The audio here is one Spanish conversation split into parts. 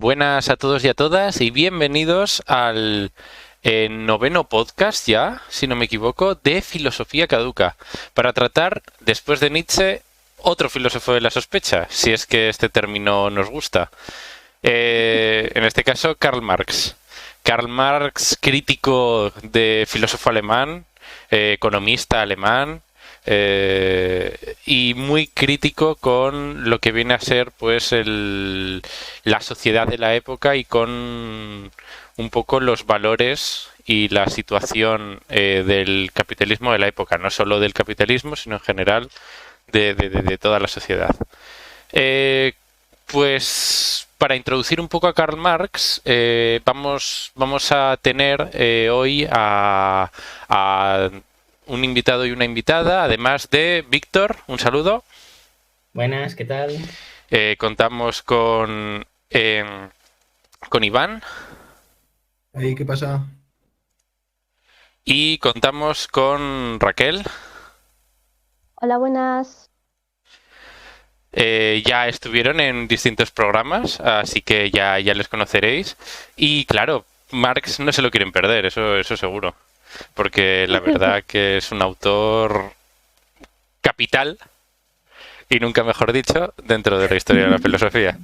Buenas a todos y a todas y bienvenidos al noveno podcast ya, si no me equivoco, de Filosofía Caduca, para tratar, después de Nietzsche, otro filósofo de la sospecha, si es que este término nos gusta. En este caso, Karl Marx. Karl Marx, crítico de filósofo alemán, economista alemán, y muy crítico con lo que viene a ser pues la sociedad de la época y con un poco los valores y la situación del capitalismo de la época, no solo del capitalismo, sino en general de toda la sociedad. Eh, pues para introducir un poco a Karl Marx, vamos a tener hoy a un invitado y una invitada, además de Víctor. Un saludo. Buenas, ¿qué tal? Contamos con Iván Ahí, ¿qué pasa? y contamos con Raquel. Hola, buenas. Ya estuvieron en distintos programas, así que ya les conoceréis. Y claro, Marx no se lo quieren perder, eso seguro. Porque la verdad que es un autor capital, y nunca mejor dicho, dentro de la historia de la filosofía.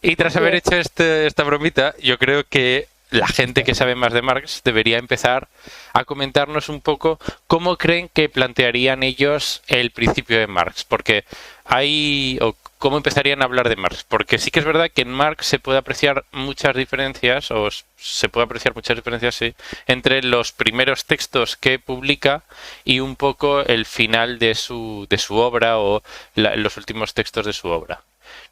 Y tras haber hecho esta bromita, yo creo que la gente que sabe más de Marx debería empezar a comentarnos un poco cómo creen que plantearían ellos el principio de Marx, porque o cómo empezarían a hablar de Marx, porque sí que es verdad que en Marx se puede apreciar muchas diferencias, sí, entre los primeros textos que publica y un poco el final de su obra o los últimos textos de su obra.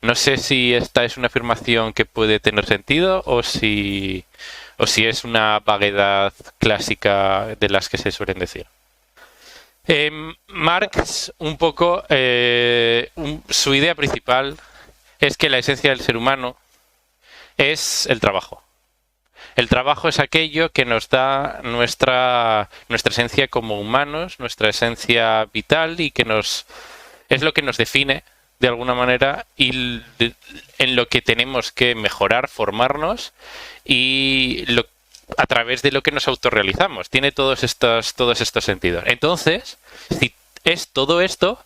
No sé si esta es una afirmación que puede tener sentido o si es una vaguedad clásica de las que se suelen decir. Marx, un poco, su idea principal es que la esencia del ser humano es el trabajo. El trabajo es aquello que nos da nuestra esencia como humanos, nuestra esencia vital y es lo que nos define de alguna manera y en lo que tenemos que mejorar, formarnos y a través de lo que nos autorrealizamos. Tiene todos estos sentidos. Entonces, si es todo esto,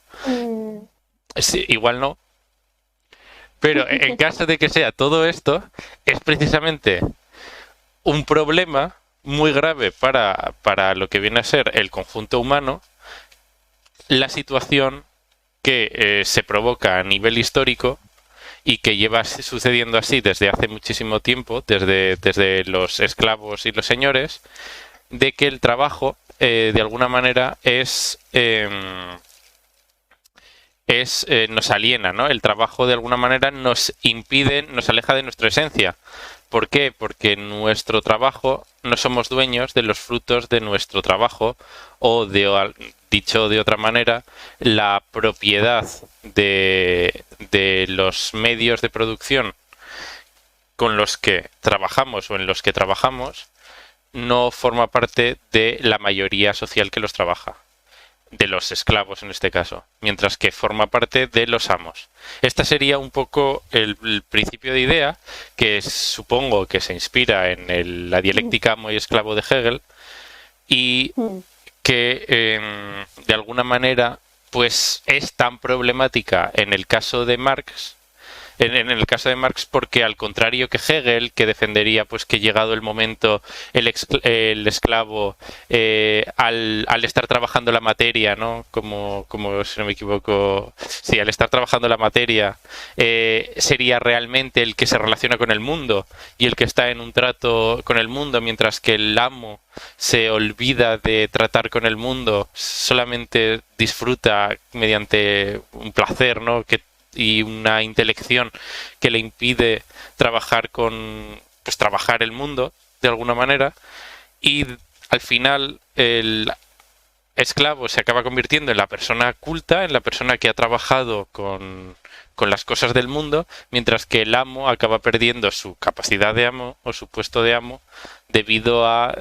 sí, igual no, pero en caso de que sea todo esto, es precisamente un problema muy grave para lo que viene a ser el conjunto humano, la situación que se provoca a nivel histórico y que lleva sucediendo así desde hace muchísimo tiempo, desde los esclavos y los señores, de que el trabajo de alguna manera nos aliena, ¿no? El trabajo de alguna manera nos impide, nos aleja de nuestra esencia. ¿Por qué? Porque nuestro trabajo no somos dueños de los frutos de nuestro trabajo o dicho de otra manera, la propiedad de los medios de producción con los que trabajamos o en los que trabajamos no forma parte de la mayoría social que los trabaja, de los esclavos en este caso, mientras que forma parte de los amos. Esta sería un poco el principio de idea que supongo que se inspira en la dialéctica amo y esclavo de Hegel y que de alguna manera pues es tan problemática en el caso de Marx. En el caso de Marx, porque al contrario que Hegel, que defendería pues que llegado el momento el esclavo al estar trabajando la materia, ¿no? Como si no me equivoco, sí, al estar trabajando la materia sería realmente el que se relaciona con el mundo y el que está en un trato con el mundo, mientras que el amo se olvida de tratar con el mundo, solamente disfruta mediante un placer, ¿no? Y una intelección que le impide trabajar trabajar el mundo de alguna manera, y al final el esclavo se acaba convirtiendo en la persona culta, en la persona que ha trabajado con las cosas del mundo, mientras que el amo acaba perdiendo su capacidad de amo o su puesto de amo debido a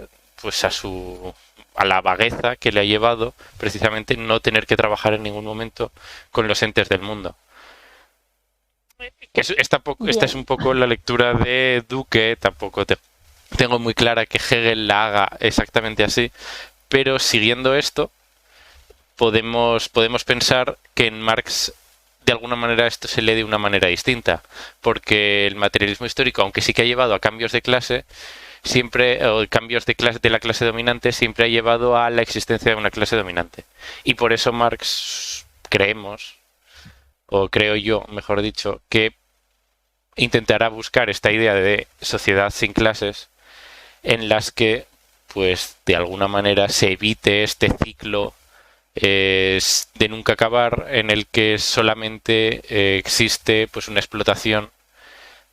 la vagueza que le ha llevado precisamente no tener que trabajar en ningún momento con los entes del mundo. Esta es un poco la lectura de Duque, tampoco tengo muy clara que Hegel la haga exactamente así, pero siguiendo esto, podemos pensar que en Marx de alguna manera esto se lee de una manera distinta, porque el materialismo histórico, aunque sí que ha llevado a cambios de clase, siempre, o cambios de la clase dominante, siempre ha llevado a la existencia de una clase dominante. Y por eso Marx, creemos, o creo yo, mejor dicho, que intentará buscar esta idea de sociedad sin clases en las que, pues, de alguna manera se evite este ciclo de nunca acabar en el que solamente existe pues una explotación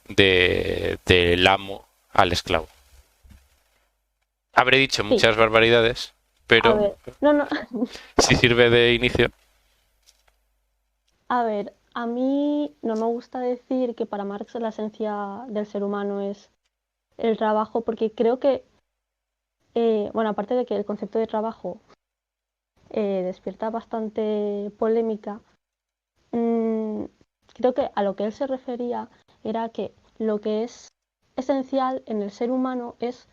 del amo al esclavo. Habré dicho muchas barbaridades, pero No. si sirve de inicio. A ver, a mí no me gusta decir que para Marx la esencia del ser humano es el trabajo, porque creo que, bueno, aparte de que el concepto de trabajo despierta bastante polémica, creo que a lo que él se refería era que lo que es esencial en el ser humano es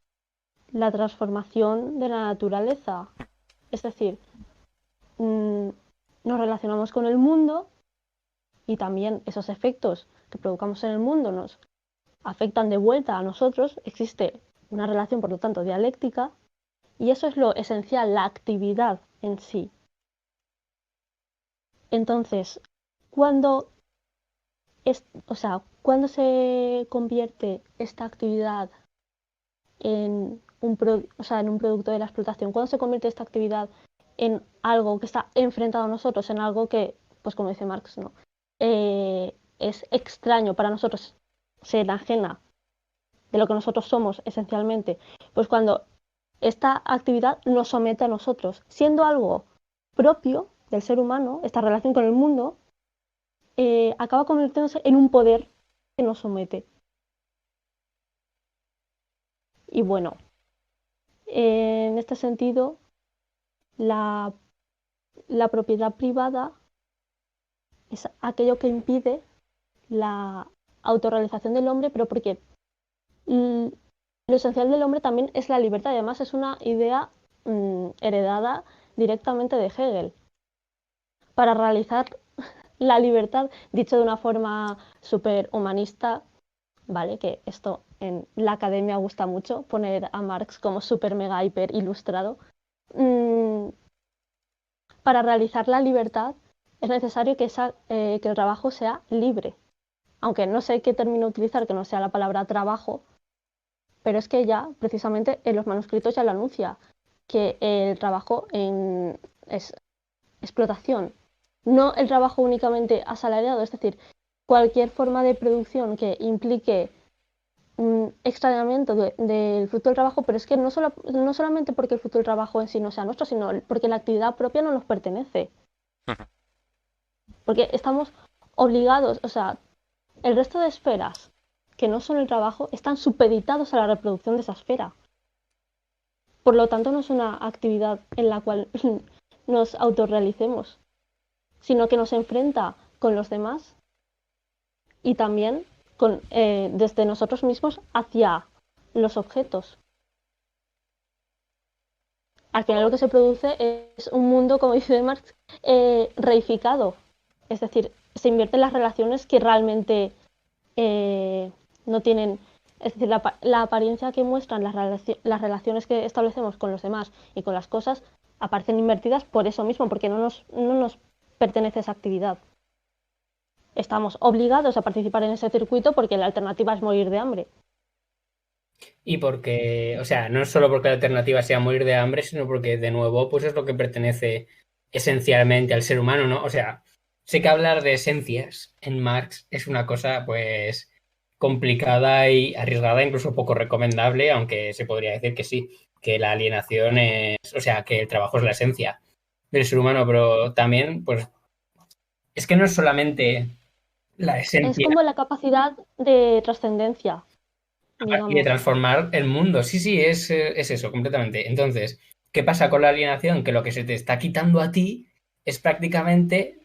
la transformación de la naturaleza. Es decir, nos relacionamos con el mundo y también esos efectos que provocamos en el mundo nos afectan de vuelta a nosotros. Existe una relación, por lo tanto, dialéctica, y eso es lo esencial, la actividad en sí. Entonces, cuando se convierte esta actividad en un producto de la explotación, cuando se convierte esta actividad en algo que está enfrentado a nosotros, en algo que, pues como dice Marx, ¿no? Es extraño para nosotros, se enajena de lo que nosotros somos esencialmente, pues cuando esta actividad nos somete a nosotros, siendo algo propio del ser humano, esta relación con el mundo, acaba convirtiéndose en un poder que nos somete. Y bueno, en este sentido, la propiedad privada es aquello que impide la autorrealización del hombre, pero porque lo esencial del hombre también es la libertad, y además es una idea heredada directamente de Hegel. Para realizar la libertad, dicho de una forma súper humanista, ¿vale? Que esto en la academia gusta mucho, poner a Marx como súper mega hiper ilustrado. Para realizar la libertad es necesario que el trabajo sea libre. Aunque no sé qué término utilizar que no sea la palabra trabajo, pero es que ya precisamente en los manuscritos ya lo anuncia, que el trabajo es explotación, no el trabajo únicamente asalariado, es decir, cualquier forma de producción que implique un extrañamiento del fruto del trabajo, pero es que no solamente porque el fruto del trabajo en sí no sea nuestro, sino porque la actividad propia no nos pertenece. Porque estamos obligados, o sea, el resto de esferas que no son el trabajo están supeditados a la reproducción de esa esfera. Por lo tanto, no es una actividad en la cual nos autorrealicemos, sino que nos enfrenta con los demás y también desde nosotros mismos hacia los objetos. Al final lo que se produce es un mundo, como dice Marx, reificado. Es decir, se invierten las relaciones que realmente no tienen... Es decir, la apariencia que muestran las relaciones que establecemos con los demás y con las cosas aparecen invertidas por eso mismo, porque no nos pertenece esa actividad. Estamos obligados a participar en ese circuito porque la alternativa es morir de hambre. Y porque, o sea, no es solo porque la alternativa sea morir de hambre, sino porque, de nuevo, pues es lo que pertenece esencialmente al ser humano, ¿no? O sea, sé que hablar de esencias en Marx es una cosa, pues, complicada y arriesgada, incluso poco recomendable, aunque se podría decir que sí, que la alienación es, o sea, que el trabajo es la esencia del ser humano, pero también, pues, es que no es solamente la esencia. Es como la capacidad de trascendencia. Y de transformar el mundo. Sí, es eso, completamente. Entonces, ¿qué pasa con la alienación? Que lo que se te está quitando a ti es prácticamente,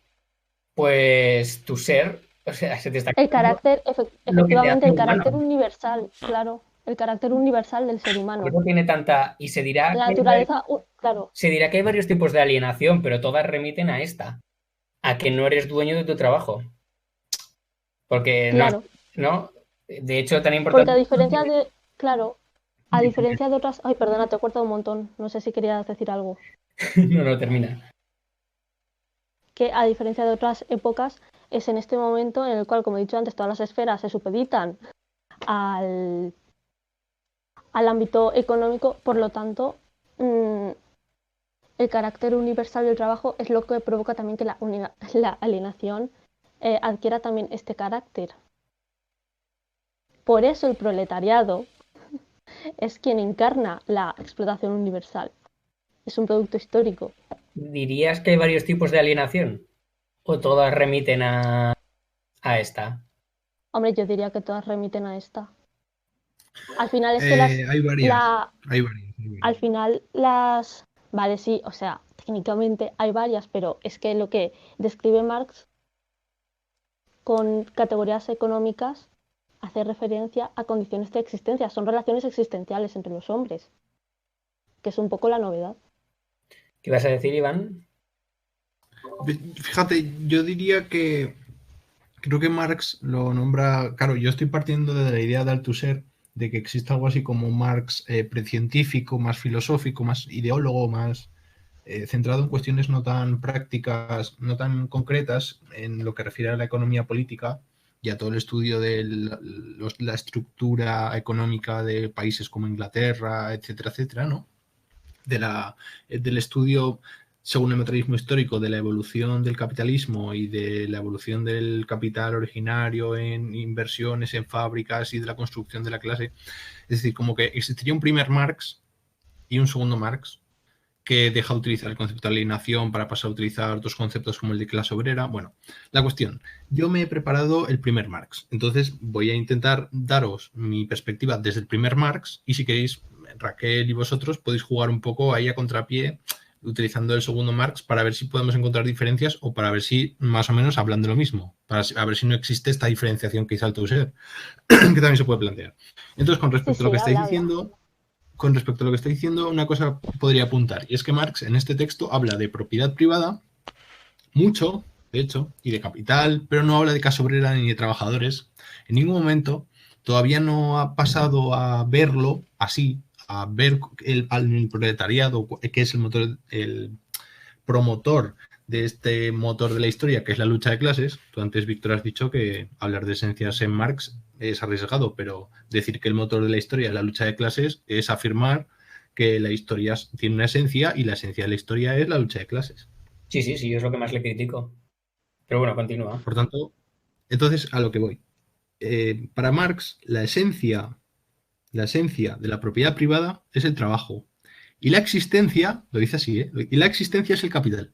pues, tu ser O sea, se te está El carácter, lo que te efectivamente, hace el carácter humano. universal, claro, el carácter universal del ser Por humano. eso tiene tanta... Y La naturaleza, claro, se dirá que hay varios tipos de alienación, pero todas remiten a esta, a que no eres dueño de tu trabajo. Porque no, claro. ¿no? De hecho, tan Porque importante... a diferencia de, claro, a diferencia de otras, ay, perdona, te he cortado un montón, no sé si querías decir algo. No, no, termina. Que a diferencia de otras épocas, es en este momento en el cual, como he dicho antes, todas las esferas se supeditan al, al ámbito económico, por lo tanto, el carácter universal del trabajo es lo que provoca también que la alienación adquiera también este carácter. Por eso el proletariado es quien encarna la explotación universal. Es un producto histórico. ¿Dirías que hay varios tipos de alienación? ¿O todas remiten a esta? Hombre, yo diría que todas remiten a esta. Al final es que Hay varias. Hay varias. al final las... Vale, sí, o sea, técnicamente hay varias, pero es que lo que describe Marx con categorías económicas hace referencia a condiciones de existencia, son relaciones existenciales entre los hombres, que es un poco la novedad. ¿Qué vas a decir, Iván? Fíjate, yo diría que creo que Marx lo nombra. Claro, yo estoy partiendo de la idea de Althusser de que existe algo así como Marx precientífico, más filosófico, más ideólogo, más centrado en cuestiones no tan prácticas, no tan concretas en lo que refiere a la economía política y a todo el estudio de la estructura económica de países como Inglaterra, etcétera, etcétera, ¿no? Del estudio, según el materialismo histórico, de la evolución del capitalismo y de la evolución del capital originario en inversiones en fábricas y de la construcción de la clase. Es decir, como que existiría un primer Marx y un segundo Marx que deja de utilizar el concepto de alienación para pasar a utilizar otros conceptos como el de clase obrera. Bueno, la cuestión, yo me he preparado el primer Marx, entonces voy a intentar daros mi perspectiva desde el primer Marx y si queréis, Raquel y vosotros podéis jugar un poco ahí a contrapié utilizando el segundo Marx para ver si podemos encontrar diferencias o para ver si más o menos hablan de lo mismo, para ver si no existe esta diferenciación que hizo Althusser, que también se puede plantear. Entonces, con respecto a lo que estáis diciendo, una cosa podría apuntar, y es que Marx en este texto habla de propiedad privada, mucho, de hecho, y de capital, pero no habla de clase obrera ni de trabajadores. En ningún momento todavía no ha pasado a verlo así, a ver el proletariado, que es el promotor de este motor de la historia, que es la lucha de clases. Tú antes, Víctor, has dicho que hablar de esencias en Marx es arriesgado, pero decir que el motor de la historia es la lucha de clases es afirmar que la historia tiene una esencia y la esencia de la historia es la lucha de clases. Sí, es lo que más le critico. Pero bueno, continúa. Por tanto, entonces a lo que voy. Para Marx, la esencia de la propiedad privada es el trabajo. Y la existencia, lo dice así, y la existencia es el capital.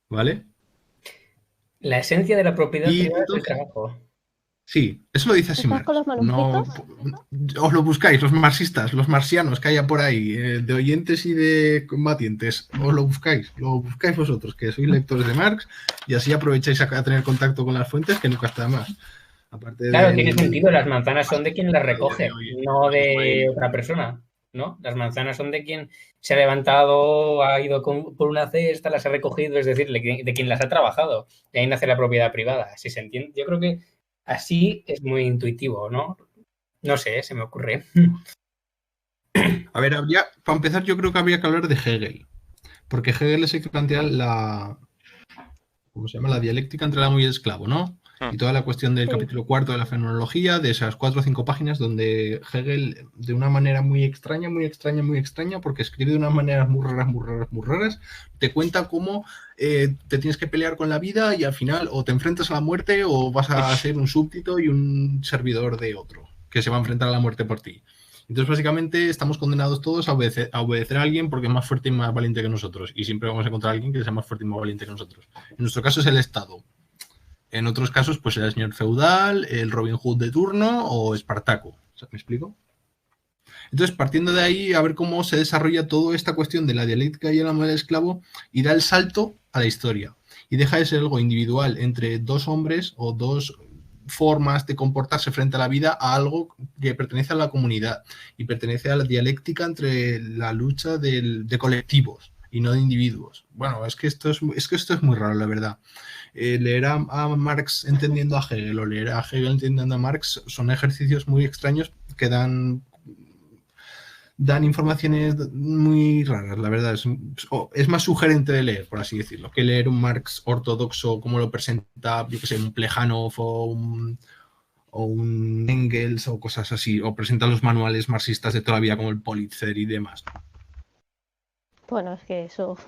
¿Vale? La esencia de la propiedad Y privada es el entonces, trabajo. sí, eso lo dice así ¿Estás con Marx. los No, manuscritos? os lo buscáis, los marxistas, los marxianos que haya por ahí, de oyentes y de combatientes, os lo buscáis vosotros, que sois lectores de Marx, y así aprovecháis a tener contacto con las fuentes, que nunca está más. Aparte Claro, tiene sentido, las manzanas son de quien las recoge, no de hoy, otra persona, ¿no? Las manzanas son de quien se ha levantado, ha ido por una cesta, las ha recogido, es decir, de quien las ha trabajado. De ahí nace la propiedad privada, si se entiende. Yo creo que así es muy intuitivo, ¿no? No sé, se me ocurre. A ver, para empezar, yo creo que habría que hablar de Hegel, porque Hegel es el que plantea ¿cómo se llama? La dialéctica entre el amo y el esclavo, ¿no? Y toda la cuestión del capítulo cuarto de la fenomenología, de esas 4 o 5 páginas donde Hegel, de una manera muy extraña, porque escribe de unas maneras muy raras, te cuenta cómo te tienes que pelear con la vida y al final o te enfrentas a la muerte o vas a ser un súbdito y un servidor de otro, que se va a enfrentar a la muerte por ti. Entonces, básicamente, estamos condenados todos a obedecer a alguien porque es más fuerte y más valiente que nosotros. Y siempre vamos a encontrar a alguien que sea más fuerte y más valiente que nosotros. En nuestro caso es el Estado. En otros casos, pues el señor feudal, el Robin Hood de turno o Espartaco. ¿Me explico? Entonces, partiendo de ahí, a ver cómo se desarrolla toda esta cuestión de la dialéctica y el amo del esclavo y da el salto a la historia. y deja de ser algo individual entre dos hombres o dos formas de comportarse frente a la vida a algo que pertenece a la comunidad y pertenece a la dialéctica entre la lucha de colectivos y no de individuos. Bueno, es que esto es muy raro, la verdad. Leer a Marx entendiendo a Hegel o leer a Hegel entendiendo a Marx son ejercicios muy extraños que dan informaciones muy raras, la verdad. Es más sugerente de leer, por así decirlo, que leer un Marx ortodoxo como lo presenta, yo que sé, un Plejánov o un Engels o cosas así, o presenta los manuales marxistas de toda la vida como el Politzer y demás. Bueno, es que eso...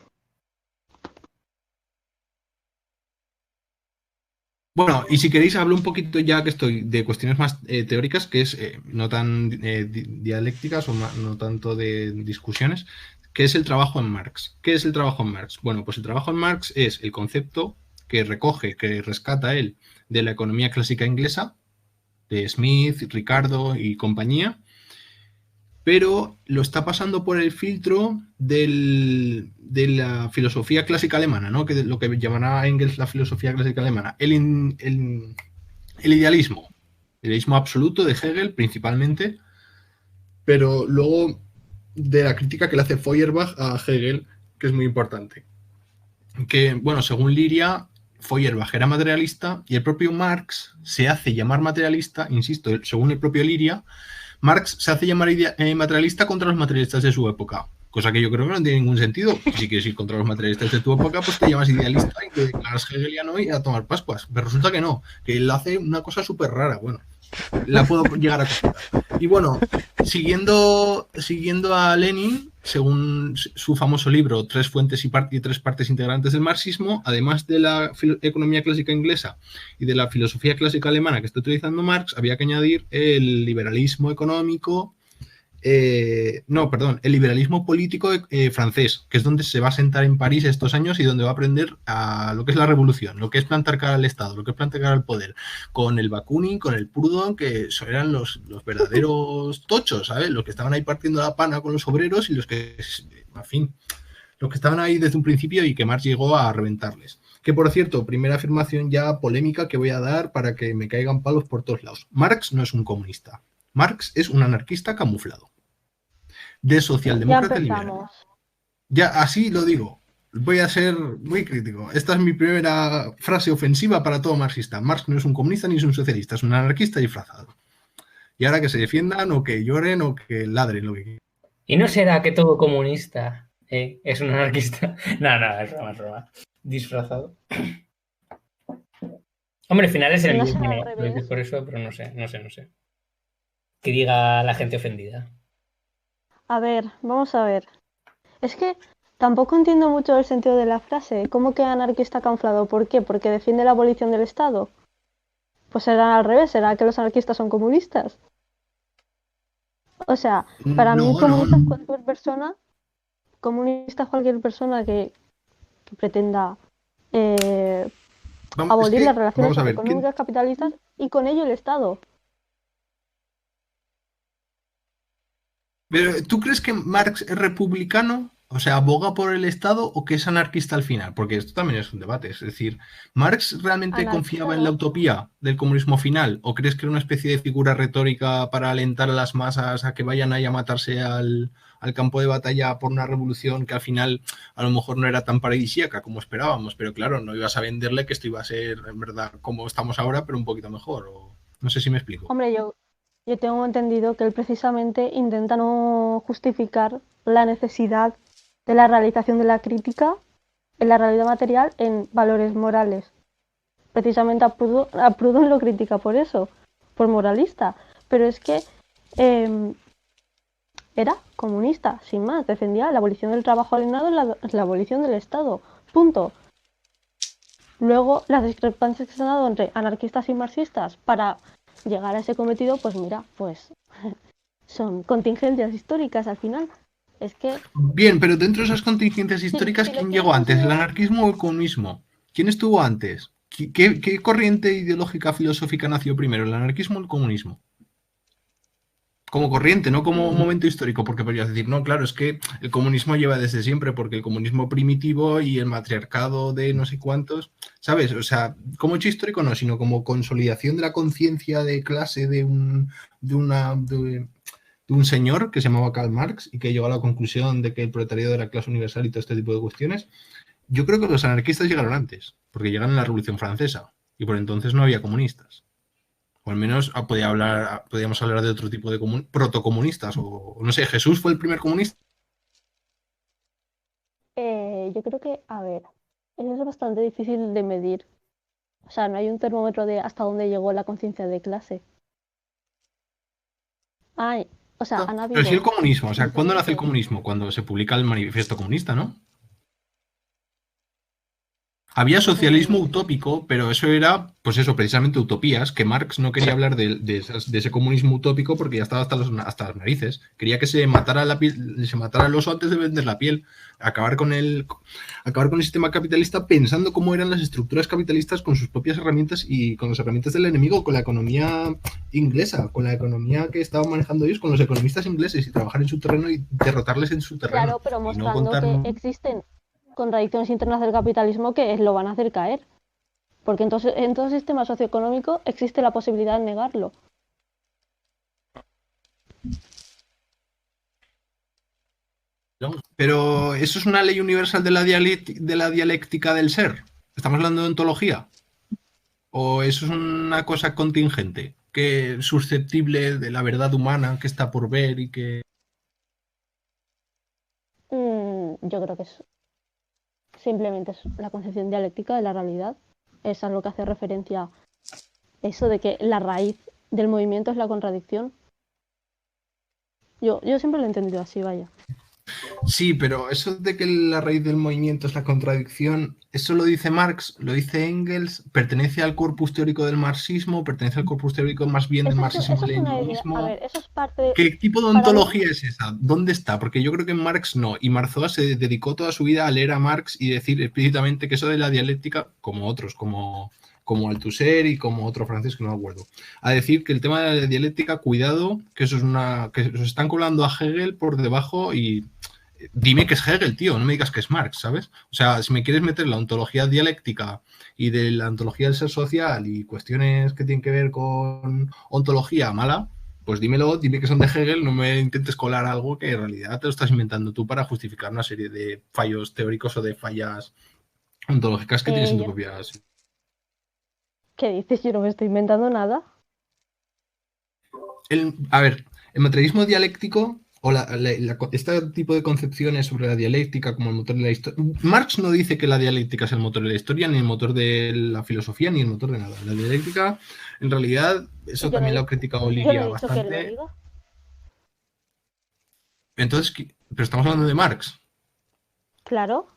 Bueno, y si queréis hablo un poquito ya que estoy de cuestiones más teóricas, que es no tan dialécticas o no tanto de discusiones, que es el trabajo en Marx. ¿Qué es el trabajo en Marx? Bueno, pues el trabajo en Marx es el concepto que recoge, que rescata él de la economía clásica inglesa, de Smith, Ricardo y compañía, pero lo está pasando por el filtro de la filosofía clásica alemana, ¿no? Que lo que llamará Engels la filosofía clásica alemana. El idealismo absoluto de Hegel principalmente, pero luego de la crítica que le hace Feuerbach a Hegel, que es muy importante. Que, bueno, según Liria, Feuerbach era materialista y el propio Marx se hace llamar materialista, insisto, según el propio Liria, Marx se hace llamar materialista contra los materialistas de su época, cosa que yo creo que no tiene ningún sentido. Si quieres ir contra los materialistas de tu época, pues te llamas idealista y te declaras hegeliano y a tomar pascuas. Pero resulta que no, que él hace una cosa súper rara. Bueno, la puedo llegar a contar. Y bueno, siguiendo a Lenin, según su famoso libro Tres fuentes y tres partes integrantes del marxismo, además de la economía clásica inglesa y de la filosofía clásica alemana que está utilizando Marx, había que añadir el liberalismo económico, el liberalismo político francés, que es donde se va a sentar en París estos años y donde va a aprender a lo que es la revolución, lo que es plantar cara al Estado, lo que es plantar cara al poder, con el Bakunin, con el Proudhon, que eran los verdaderos tochos, ¿sabes? Los que estaban ahí partiendo la pana con los obreros y los que, en fin, los que estaban ahí desde un principio y que Marx llegó a reventarles. Que, por cierto, primera afirmación ya polémica que voy a dar para que me caigan palos por todos lados. Marx no es un comunista. Marx es un anarquista camuflado. De socialdemócrata liberal. Ya así lo digo. Voy a ser muy crítico. Esta es mi primera frase ofensiva para todo marxista. Marx no es un comunista ni es un socialista, es un anarquista disfrazado. Y ahora que se defiendan o que lloren o que ladren lo que quieran. ¿Y no será que todo comunista es un anarquista? No, es broma. Disfrazado. Hombre, al final es el mismo, ¿no? Por eso, pero no sé. Que diga la gente ofendida. A ver, vamos a ver. Es que tampoco entiendo mucho el sentido de la frase. ¿Cómo que anarquista camuflado? ¿Por qué? ¿Porque defiende la abolición del Estado? Pues será al revés, será que los anarquistas son comunistas. O sea, para mí comunista es cualquier persona, que pretenda abolir las relaciones económicas capitalistas y con ello el Estado. Pero, ¿tú crees que Marx es republicano? O sea, ¿aboga por el Estado o que es anarquista al final? Porque esto también es un debate. Es decir, ¿Marx realmente confiaba en la utopía del comunismo final? ¿O crees que era una especie de figura retórica para alentar a las masas a que vayan ahí a matarse al campo de batalla por una revolución que al final a lo mejor no era tan paradisíaca como esperábamos? Pero claro, no ibas a venderle que esto iba a ser, en verdad, como estamos ahora, pero un poquito mejor. O... No sé si me explico. Hombre, yo tengo entendido que él precisamente intenta no justificar la necesidad de la realización de la crítica en la realidad material en valores morales. Precisamente a Proudhon lo critica por eso, por moralista. Pero es que era comunista, sin más. Defendía la abolición del trabajo alienado y la abolición del Estado. Punto. Luego, las discrepancias que se han dado entre anarquistas y marxistas para llegar a ese cometido, pues mira, pues son contingencias históricas al final. Es que... Bien, pero dentro de esas contingencias históricas, ¿quién llegó antes, el anarquismo o el comunismo? ¿Quién estuvo antes? ¿Qué corriente ideológica filosófica nació primero, el anarquismo o el comunismo? como corriente, no como momento histórico, porque podrías decir, no, claro, es que el comunismo lleva desde siempre, porque el comunismo primitivo y el matriarcado de no sé cuántos, ¿sabes? O sea, como hecho histórico no, sino como consolidación de la conciencia de clase de un señor que se llamaba Karl Marx y que llegó a la conclusión de que el proletariado era clase universal y todo este tipo de cuestiones. Yo creo que los anarquistas llegaron antes, porque llegaron en la Revolución Francesa y por entonces no había comunistas. O al menos podíamos hablar de otro tipo de protocomunistas. O no sé, ¿Jesús fue el primer comunista? Yo creo que, a ver, eso es bastante difícil de medir. O sea, no hay un termómetro de hasta dónde llegó la conciencia de clase. Hay, o sea, han Pero sí el habido comunismo. O sea, ¿cuándo nace el diferentes. comunismo? Cuando se publica el manifiesto comunista, ¿no? Había socialismo utópico, pero eso era, pues eso, precisamente utopías, que Marx no quería hablar de ese comunismo utópico porque ya estaba hasta las narices. Quería que se matara el oso antes de vender la piel. Acabar con el sistema capitalista pensando cómo eran las estructuras capitalistas con sus propias herramientas y con las herramientas del enemigo, con la economía inglesa, con la economía que estaban manejando ellos, con los economistas ingleses y trabajar en su terreno y derrotarles en su terreno. Claro, pero Y no mostrando contar... que existen contradicciones internas del capitalismo que lo van a hacer caer. Porque entonces en todo sistema socioeconómico existe la posibilidad de negarlo. Pero eso es una ley universal de la dialéctica del ser. ¿Estamos hablando de ontología? ¿O eso es una cosa contingente, que es susceptible de la verdad humana, que está por ver y que... Yo creo que simplemente es la concepción dialéctica de la realidad. Es a lo que hace referencia eso de que la raíz del movimiento es la contradicción. Yo siempre lo he entendido así, vaya. Sí, pero eso de que la raíz del movimiento es la contradicción, eso lo dice Marx, lo dice Engels, pertenece al corpus teórico del marxismo, pertenece al corpus teórico más bien del marxismo-leninismo. A ver, eso es parte. ¿Qué tipo de para mí- ontología es esa? ¿Dónde está? Porque yo creo que Marx no, y Marzoa se dedicó toda su vida a leer a Marx y decir explícitamente que eso de la dialéctica, como otros, como Althusser y como otro francés que no me acuerdo, a decir que el tema de la dialéctica, cuidado, que eso es que os están colando a Hegel por debajo y dime que es Hegel, tío, no me digas que es Marx, ¿sabes? O sea, si me quieres meter la ontología dialéctica y de la ontología del ser social y cuestiones que tienen que ver con ontología mala, pues dímelo, dime que son de Hegel, no me intentes colar algo que en realidad te lo estás inventando tú para justificar una serie de fallos teóricos o de fallas ontológicas que tienes en tu propia... ¿Qué dices? Yo no me estoy inventando nada. A ver, el materialismo dialéctico o este tipo de concepciones sobre la dialéctica como el motor de la historia. Marx no dice que la dialéctica es el motor de la historia, ni el motor de la filosofía, ni el motor de nada. La dialéctica, en realidad, eso también lo ha criticado Ligia bastante. Entonces, pero estamos hablando de Marx. Claro.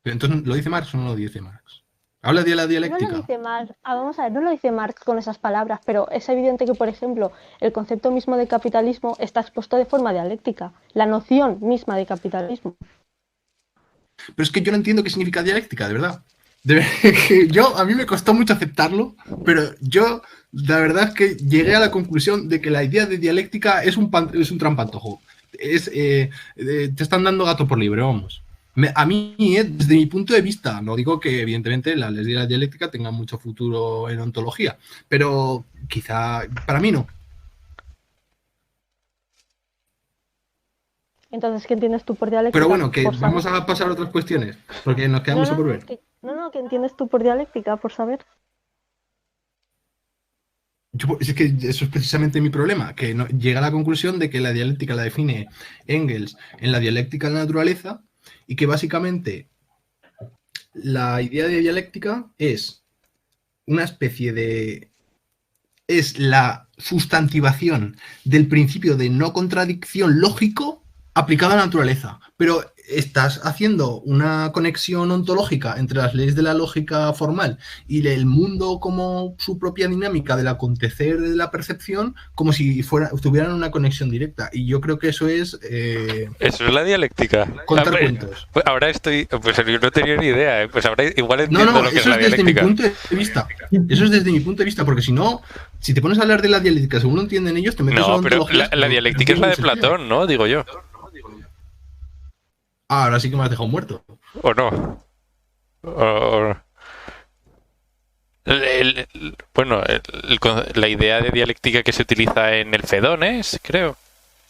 Pero entonces, ¿lo dice Marx o no lo dice Marx? Habla de la dialéctica. No lo dice Marx. Vamos a ver, no lo dice Marx con esas palabras, pero es evidente que, por ejemplo, el concepto mismo de capitalismo está expuesto de forma dialéctica. La noción misma de capitalismo. Pero es que yo no entiendo qué significa dialéctica, de verdad. A mí me costó mucho aceptarlo, pero yo, la verdad es que llegué a la conclusión de que la idea de dialéctica es un trampantojo. Te están dando gato por libre, vamos. A mí, desde mi punto de vista, no digo que evidentemente la ley de la dialéctica tenga mucho futuro en ontología, pero quizá para mí no. Entonces, ¿qué entiendes tú por dialéctica? Pero bueno, que vamos a pasar a otras cuestiones, porque nos queda mucho por ver. ¿Qué entiendes tú por dialéctica, por saber? Es que eso es precisamente mi problema, que llega a la conclusión de que la dialéctica la define Engels en la dialéctica de la naturaleza y que básicamente la idea de dialéctica es una especie de... es la sustantivación del principio de no contradicción lógico aplicado a la naturaleza, pero estás haciendo una conexión ontológica entre las leyes de la lógica formal y el mundo como su propia dinámica del acontecer de la percepción, como si tuvieran una conexión directa. Y yo creo que eso es Eso es la dialéctica. contar cuentos. Pues ahora estoy... Pues yo no tenía ni idea, ¿eh? Pues ahora igual No, entiendo lo que es eso la es desde mi dialéctica. punto de vista. Eso es desde mi punto de vista, porque si no, si te pones a hablar de la dialéctica según lo entienden ellos, te metes No, a pero ontologías. la dialéctica es la de muy sencillas. Platón, ¿no? Digo yo. Ahora sí que me has dejado muerto. ¿O no? O- la idea de dialéctica que se utiliza en el Fedón es, creo.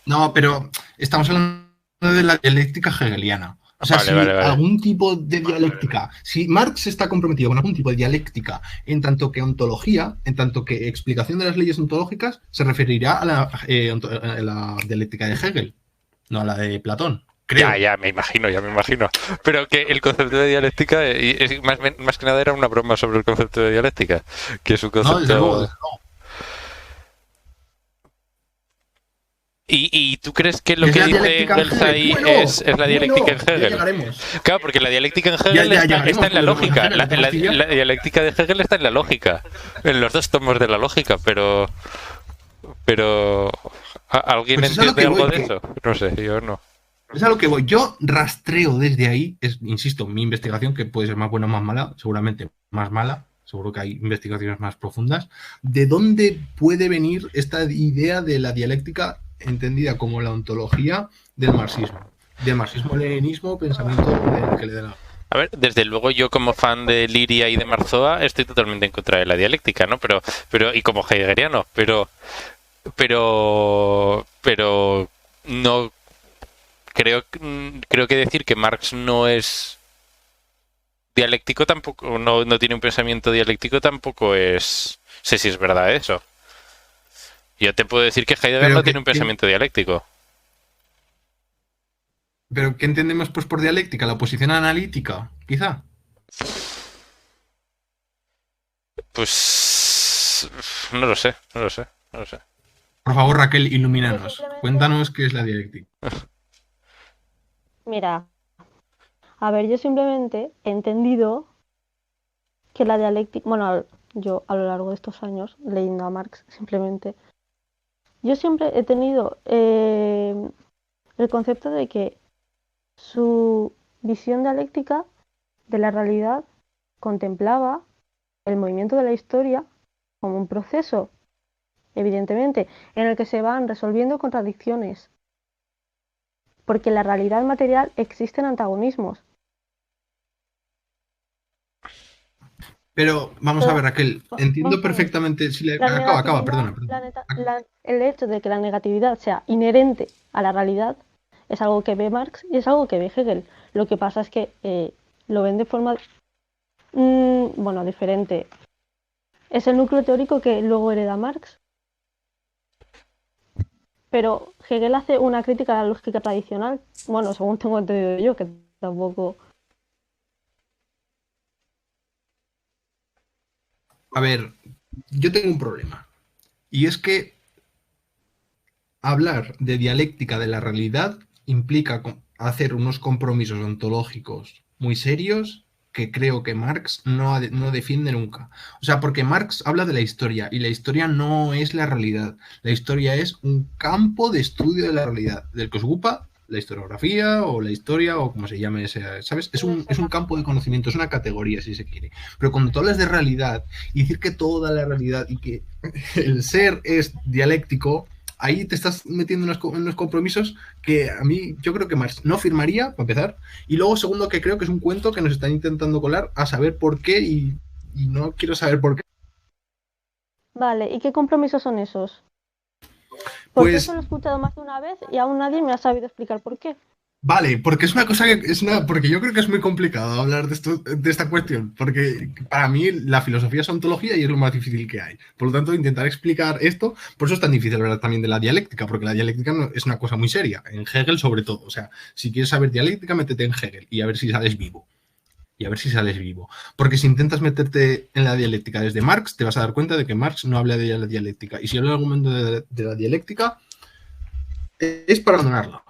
No, pero estamos hablando de la dialéctica hegeliana. O sea, Vale. algún tipo de dialéctica, si Marx está comprometido con algún tipo de dialéctica en tanto que ontología, en tanto que explicación de las leyes ontológicas, se referirá a la dialéctica de Hegel, no a la de Platón. Creo. Ya me imagino. Pero que el concepto de dialéctica, más que nada era una broma sobre el concepto de dialéctica, que es un No, desde luego, concepto... desde luego. ¿Y tú crees que lo Es que la dice dialéctica en Engels Hegel. ahí Bueno, es la dialéctica en ya Hegel? llegaremos. Claro, porque la dialéctica en Hegel Ya está llegaremos en la con lo de lógica. Hegel, La dialéctica de Hegel está en la lógica. En los dos tomos de la lógica, pero ¿alguien Pues es a lo entiende que algo voy, de que- eso? No sé, yo no. Es a lo que voy. Yo rastreo desde ahí, insisto, mi investigación, que puede ser más buena o más mala, seguramente más mala, seguro que hay investigaciones más profundas, de dónde puede venir esta idea de la dialéctica entendida como la ontología del marxismo-leninismo, pensamiento que le dé la... A ver, desde luego yo como fan de Liria y de Marzoa estoy totalmente en contra de la dialéctica, ¿no? Pero y como heideggeriano, pero no creo que decir que Marx no es dialéctico tampoco, no tiene un pensamiento dialéctico tampoco sé si es verdad eso. Yo te puedo decir que Heidegger Pero no tiene un pensamiento dialéctico. ¿Pero qué entendemos pues por dialéctica? ¿La oposición analítica, quizá? Pues no lo sé. Por favor, Raquel, ilumínanos. Simplemente- Cuéntanos qué es la dialéctica. Mira, a ver, yo simplemente he entendido que la dialéctica, bueno, yo a lo largo de estos años, leyendo a Marx, simplemente, yo siempre he tenido el concepto de que su visión dialéctica de la realidad contemplaba el movimiento de la historia como un proceso, evidentemente, en el que se van resolviendo contradicciones, porque en la realidad material existen antagonismos. Pero vamos a ver, Raquel, entiendo Vamos a ver. perfectamente. Si le... La Acaba, negatividad, perdona. el hecho de que la negatividad sea inherente a la realidad es algo que ve Marx y es algo que ve Hegel. Lo que pasa es que lo ven de forma bueno, diferente. Es el núcleo teórico que luego hereda Marx. Pero Hegel hace una crítica a la lógica tradicional. Bueno, según tengo entendido yo, que tampoco... A ver, yo tengo un problema. Y es que hablar de dialéctica de la realidad implica hacer unos compromisos ontológicos muy serios que creo que Marx no defiende nunca. O sea, porque Marx habla de la historia y la historia no es la realidad. La historia es un campo de estudio de la realidad, del que os ocupa la historiografía o la historia o como se llame, ¿sabes? Es un campo de conocimiento, es una categoría si se quiere. Pero cuando tú hablas de realidad y decir que toda la realidad y que el ser es dialéctico, ahí te estás metiendo en unos compromisos que a mí, yo creo que Marx no firmaría, para empezar, y luego segundo que creo que es un cuento que nos están intentando colar a saber por qué y no quiero saber por qué. Vale, ¿y qué compromisos son esos? Porque Pues, eso lo he escuchado más de una vez y aún nadie me ha sabido explicar por qué. vale, porque es una cosa que porque yo creo que es muy complicado hablar de esta cuestión, porque para mí la filosofía es ontología y es lo más difícil que hay. Por lo tanto, intentar explicar esto, por eso es tan difícil hablar también de la dialéctica, porque la dialéctica es una cosa muy seria, en Hegel sobre todo. O sea, si quieres saber dialéctica, métete en Hegel y a ver si sales vivo. Porque si intentas meterte en la dialéctica desde Marx, te vas a dar cuenta de que Marx no habla de la dialéctica. Y si habla el argumento de la dialéctica, es para abandonarla.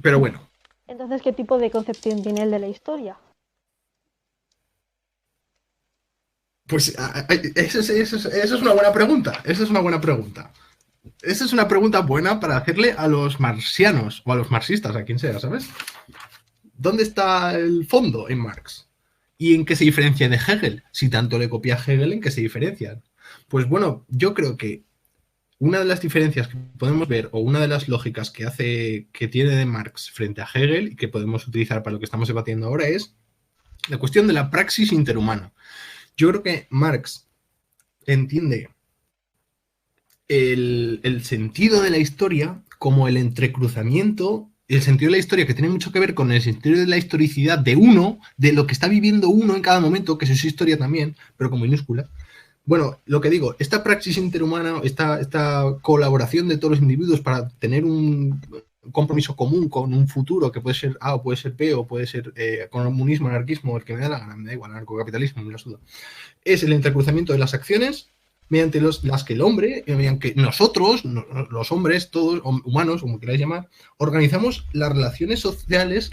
Pero bueno. Entonces, ¿qué tipo de concepción tiene él de la historia? Pues eso es una buena pregunta. Esa es una buena pregunta. Esa es una pregunta buena para hacerle a los marxianos o a los marxistas, a quien sea, ¿sabes? ¿Dónde está el fondo en Marx? ¿Y en qué se diferencia de Hegel? Si tanto le copia a Hegel, ¿en qué se diferencian? Pues bueno, yo creo que una de las diferencias que podemos ver, o una de las lógicas que tiene de Marx frente a Hegel y que podemos utilizar para lo que estamos debatiendo ahora, es la cuestión de la praxis interhumana. Yo creo que Marx entiende el sentido de la historia como el entrecruzamiento, el sentido de la historia que tiene mucho que ver con el sentido de la historicidad de uno, de lo que está viviendo uno en cada momento, que eso es historia también, pero con minúscula. Bueno, lo que digo, esta praxis interhumana, esta colaboración de todos los individuos para tener un compromiso común con un futuro que puede ser A o puede ser B o puede ser comunismo, anarquismo, el que me da la gana, me da igual, anarcocapitalismo, me lo suda. Es el entrecruzamiento de las acciones mediante las que el hombre, mediante nosotros, los hombres, todos, humanos, como queráis llamar, organizamos las relaciones sociales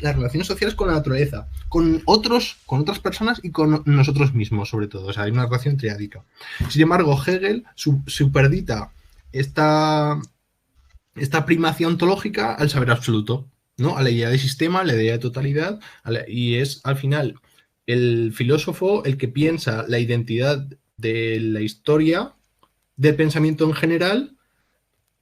con la naturaleza, con otras personas y con nosotros mismos, sobre todo. O sea, hay una relación triádica. Sin embargo, Hegel superdita esta primacía ontológica al saber absoluto, ¿no? A la idea de sistema, a la idea de totalidad, y es al final el filósofo el que piensa la identidad de la historia, del pensamiento en general,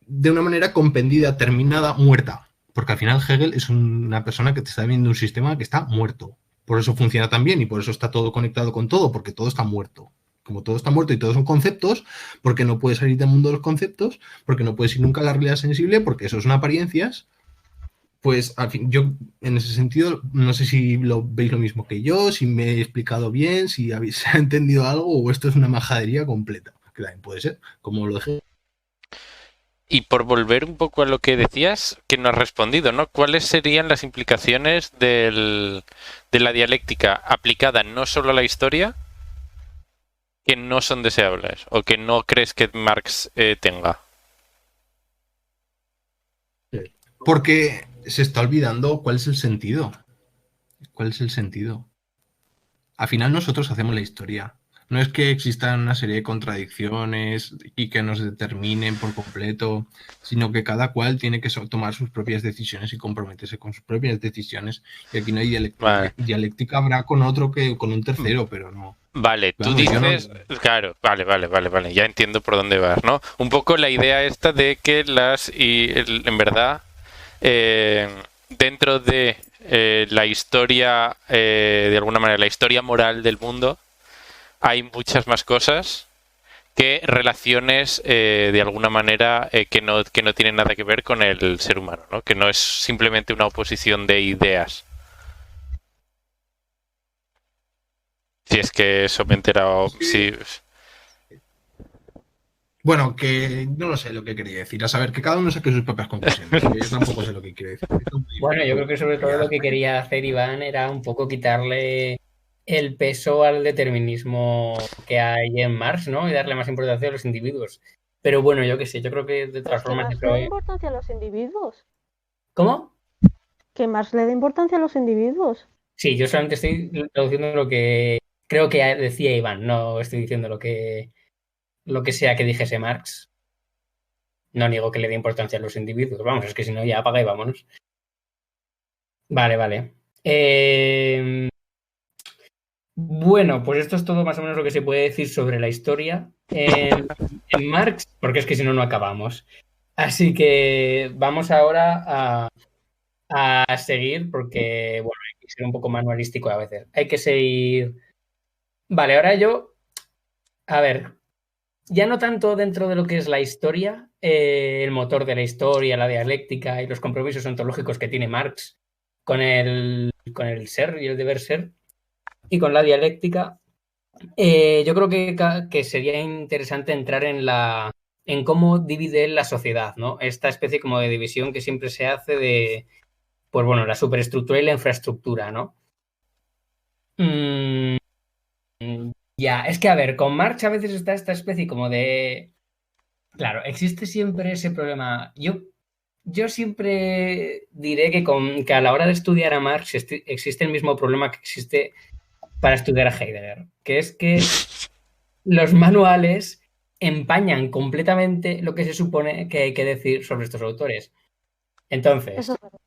de una manera compendida, terminada, muerta. Porque al final Hegel es una persona que te está viendo un sistema que está muerto. Por eso funciona tan bien y por eso está todo conectado con todo, porque todo está muerto. Como todo está muerto y todos son conceptos, porque no puedes salir del mundo de los conceptos, porque no puedes ir nunca a la realidad sensible, porque eso son apariencias. Pues, al fin, yo en ese sentido, no sé si lo veis lo mismo que yo, si me he explicado bien, si habéis entendido algo o esto es una majadería completa, que también puede ser, como lo dejé. Y por volver un poco a lo que decías, que no has respondido, ¿no? ¿Cuáles serían las implicaciones de la dialéctica aplicada no solo a la historia, que no son deseables o que no crees que Marx tenga? Porque se está olvidando cuál es el sentido. ¿Cuál es el sentido? Al final nosotros hacemos la historia. No es que existan una serie de contradicciones y que nos determinen por completo, sino que cada cual tiene que tomar sus propias decisiones y comprometerse con sus propias decisiones. Y aquí no hay dialéctica. Vale. Dialéctica habrá con otro que con un tercero, pero no. Vale, tú Vamos, yo dices, no- claro, vale, ya entiendo por dónde vas, ¿no? Un poco la idea esta de que en verdad, dentro de la historia, de alguna manera, la historia moral del mundo, hay muchas más cosas que relaciones de alguna manera que no tienen nada que ver con el ser humano, ¿no? Que no es simplemente una oposición de ideas. Si es que eso me he enterado. Sí. Bueno, que no lo sé lo que quería decir. A saber, que cada uno saque sus propias conclusiones. Que yo tampoco sé lo que quiero decir. Bueno, yo creo que sobre todo lo que quería hacer Iván era un poco quitarle el peso al determinismo que hay en Marx, ¿no? Y darle más importancia a los individuos. Pero bueno, yo qué sé, yo creo que de todas Que formas... Marx le da importancia a los individuos. ¿Cómo? Que Marx le da importancia a los individuos. Sí, yo solamente estoy traduciendo lo que creo que decía Iván, no estoy diciendo lo que sea que dijese Marx. No niego que le dé importancia a los individuos. Vamos, es que si no, ya apaga y vámonos. Vale. Bueno, pues esto es todo más o menos lo que se puede decir sobre la historia en Marx, porque es que si no, no acabamos. Así que vamos ahora a seguir, porque, bueno, hay que ser un poco manualístico a veces. Hay que seguir... Vale, ahora yo... A ver, ya no tanto dentro de lo que es la historia, el motor de la historia, la dialéctica y los compromisos ontológicos que tiene Marx con el ser y el deber ser, y con la dialéctica, yo creo que sería interesante entrar en cómo divide la sociedad, ¿no? Esta especie como de división que siempre se hace de, pues bueno, la superestructura y la infraestructura, ¿no? Ya, es que a ver, con Marx a veces está esta especie como de... Claro, existe siempre ese problema. Yo yo siempre diré que a la hora de estudiar a Marx existe el mismo problema que existe para estudiar a Heidegger, que es que los manuales empañan completamente lo que se supone que hay que decir sobre estos autores. Entonces, Eso es verdad.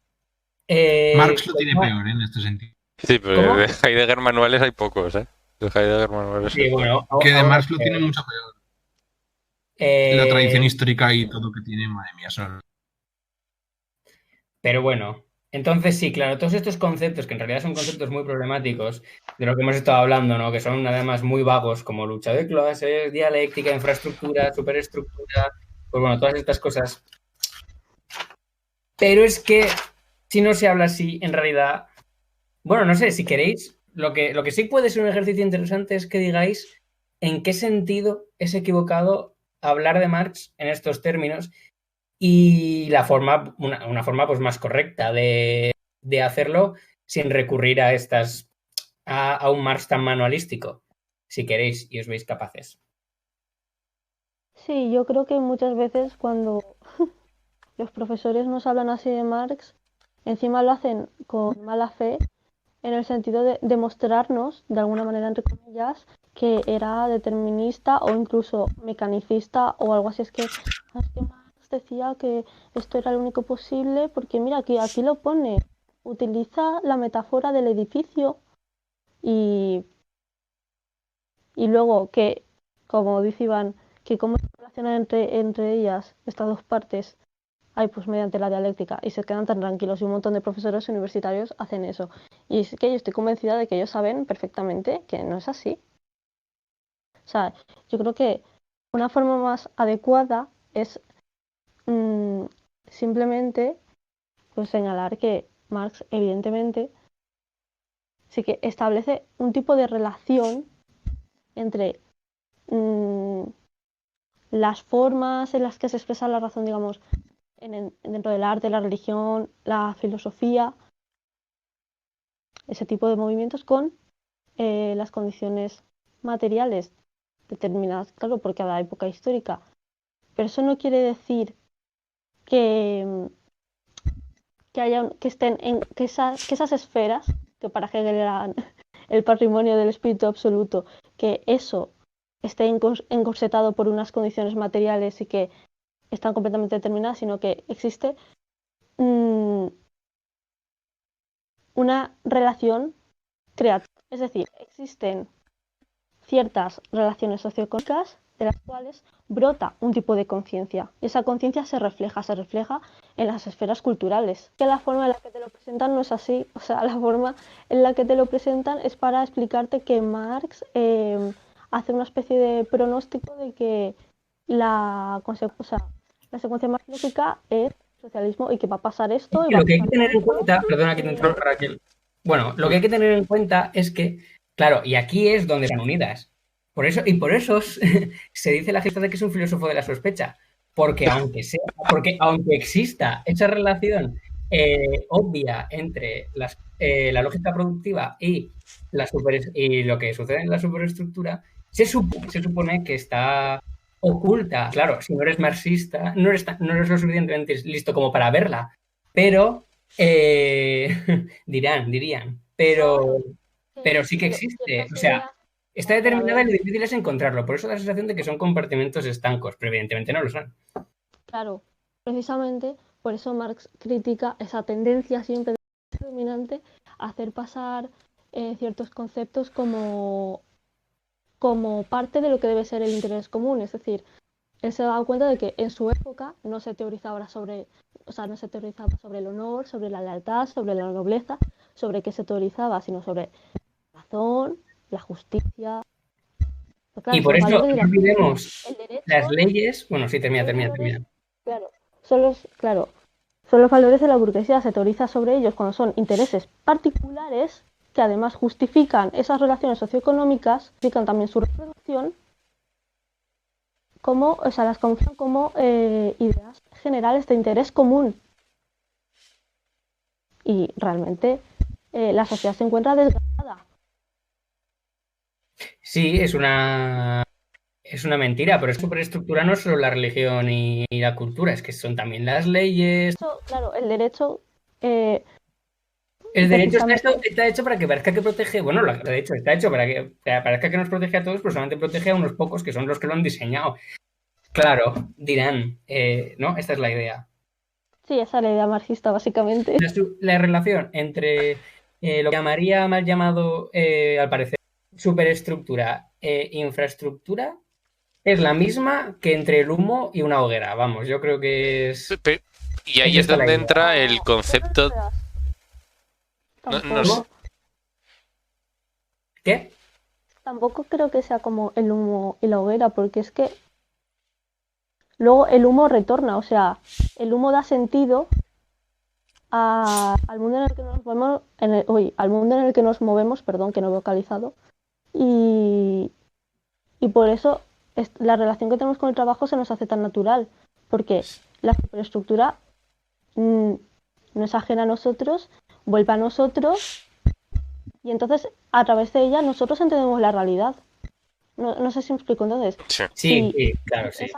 Marx lo tiene peor en este sentido. Sí, pero ¿Cómo? de Heidegger manuales hay pocos, ¿eh? De Heidegger manuales hay Sí, pocos. bueno, Que de ahora Marx lo tiene mucho peor. La tradición histórica y todo que tiene, madre mía, son... pero bueno, entonces sí, claro, todos estos conceptos, que en realidad son conceptos muy problemáticos, de lo que hemos estado hablando, ¿no? Que son además muy vagos, como lucha de clases, dialéctica, infraestructura, superestructura, pues bueno, todas estas cosas. Pero es que si no se habla así, en realidad, bueno, no sé, si queréis, lo que sí puede ser un ejercicio interesante es que digáis en qué sentido es equivocado hablar de Marx en estos términos y la forma, una forma pues más correcta de hacerlo sin recurrir a a un Marx tan manualístico, si queréis y os veis capaces. Sí, yo creo que muchas veces cuando los profesores nos hablan así de Marx, encima lo hacen con mala fe, en el sentido de demostrarnos, de alguna manera, entre comillas, que era determinista o incluso mecanicista o algo así. Es que Marx decía que esto era lo único posible, porque mira, aquí lo pone, utiliza la metáfora del edificio y, y luego que, como dice Iván, que cómo se relacionan entre ellas estas dos partes. Ay, pues mediante la dialéctica, y se quedan tan tranquilos y un montón de profesores universitarios hacen eso. Y es que yo estoy convencida de que ellos saben perfectamente que no es así. O sea, yo creo que una forma más adecuada es mmm, simplemente pues, señalar que Marx, evidentemente, sí que establece un tipo de relación entre mmm, las formas en las que se expresa la razón, digamos, dentro del arte, la religión, la filosofía, ese tipo de movimientos con las condiciones materiales determinadas, claro, por cada época histórica. Pero eso no quiere decir que, que estén que esas esferas, que para Hegel eran el patrimonio del espíritu absoluto, que eso esté encorsetado por unas condiciones materiales y que están completamente determinadas, sino que existe una relación creativa. Es decir, existen ciertas relaciones socioeconómicas de las cuales brota un tipo de conciencia. Y esa conciencia se refleja en las esferas culturales. Que la forma en la que te lo presentan no es así. O sea, la forma en la que te lo presentan es para explicarte que Marx hace una especie de pronóstico de que la secuencia más lógica es socialismo y que va a pasar esto y va a Lo que hay pasar que tener en esto. cuenta, perdona que te interrumpa, Raquel. Bueno, lo que hay que tener en cuenta es que, claro, y aquí es donde están unidas. Por eso se dice la gesta de que es un filósofo de la sospecha. Porque aunque exista esa relación obvia entre la lógica productiva y, y lo que sucede en la superestructura, se supone que está oculta. Claro, si no eres marxista, no eres lo suficientemente listo como para verla, pero dirían, pero sí que existe. O sea, está determinada y lo difícil es encontrarlo. Por eso da la sensación de que son compartimentos estancos, pero evidentemente no lo son. Claro, precisamente por eso Marx critica esa tendencia siempre dominante a hacer pasar ciertos conceptos como parte de lo que debe ser el interés común. Es decir, él se ha dado cuenta de que en su época no se teorizaba sobre, o sea, no se teorizaba sobre el honor, sobre la lealtad, sobre la nobleza, sobre qué se teorizaba, sino sobre la razón, la justicia. Pues claro, Y por son eso valores de no la burguesía. olvidemos El las derecho leyes. Bueno, sí, son valores, termina. claro, claro, son los valores de la burguesía, se teoriza sobre ellos cuando son intereses particulares que además justifican esas relaciones socioeconómicas, justifican también su reproducción, como, o sea, las configuran como ideas generales de interés común. Y realmente la sociedad se encuentra desgastada. Sí, es una es una mentira, pero es superestructura no solo la religión y la cultura, es que son también las leyes. Claro, el derecho El derecho precisamente está hecho para que parezca que protege, bueno, de hecho está hecho para que parezca que nos protege a todos, pero solamente protege a unos pocos que son los que lo han diseñado. Claro, dirán, ¿no? Esta es la idea. sí, esa es la idea marxista, básicamente. La relación entre lo que llamaría mal llamado, al parecer, superestructura e infraestructura es la misma que entre el humo y una hoguera. Vamos, yo creo que es... Y ahí es es esta la donde idea. entra el concepto... Tampoco, ¿Qué? tampoco creo que sea como el humo y la hoguera, porque es que luego el humo retorna, o sea, el humo da sentido al mundo en el que nos movemos, al mundo en el que nos movemos, perdón, que no he vocalizado, y por eso la relación que tenemos con el trabajo se nos hace tan natural, porque la superestructura no es ajena a nosotros, vuelve a nosotros, y entonces a través de ella nosotros entendemos la realidad. No sé si me explico. Entonces, Sí, claro, sí.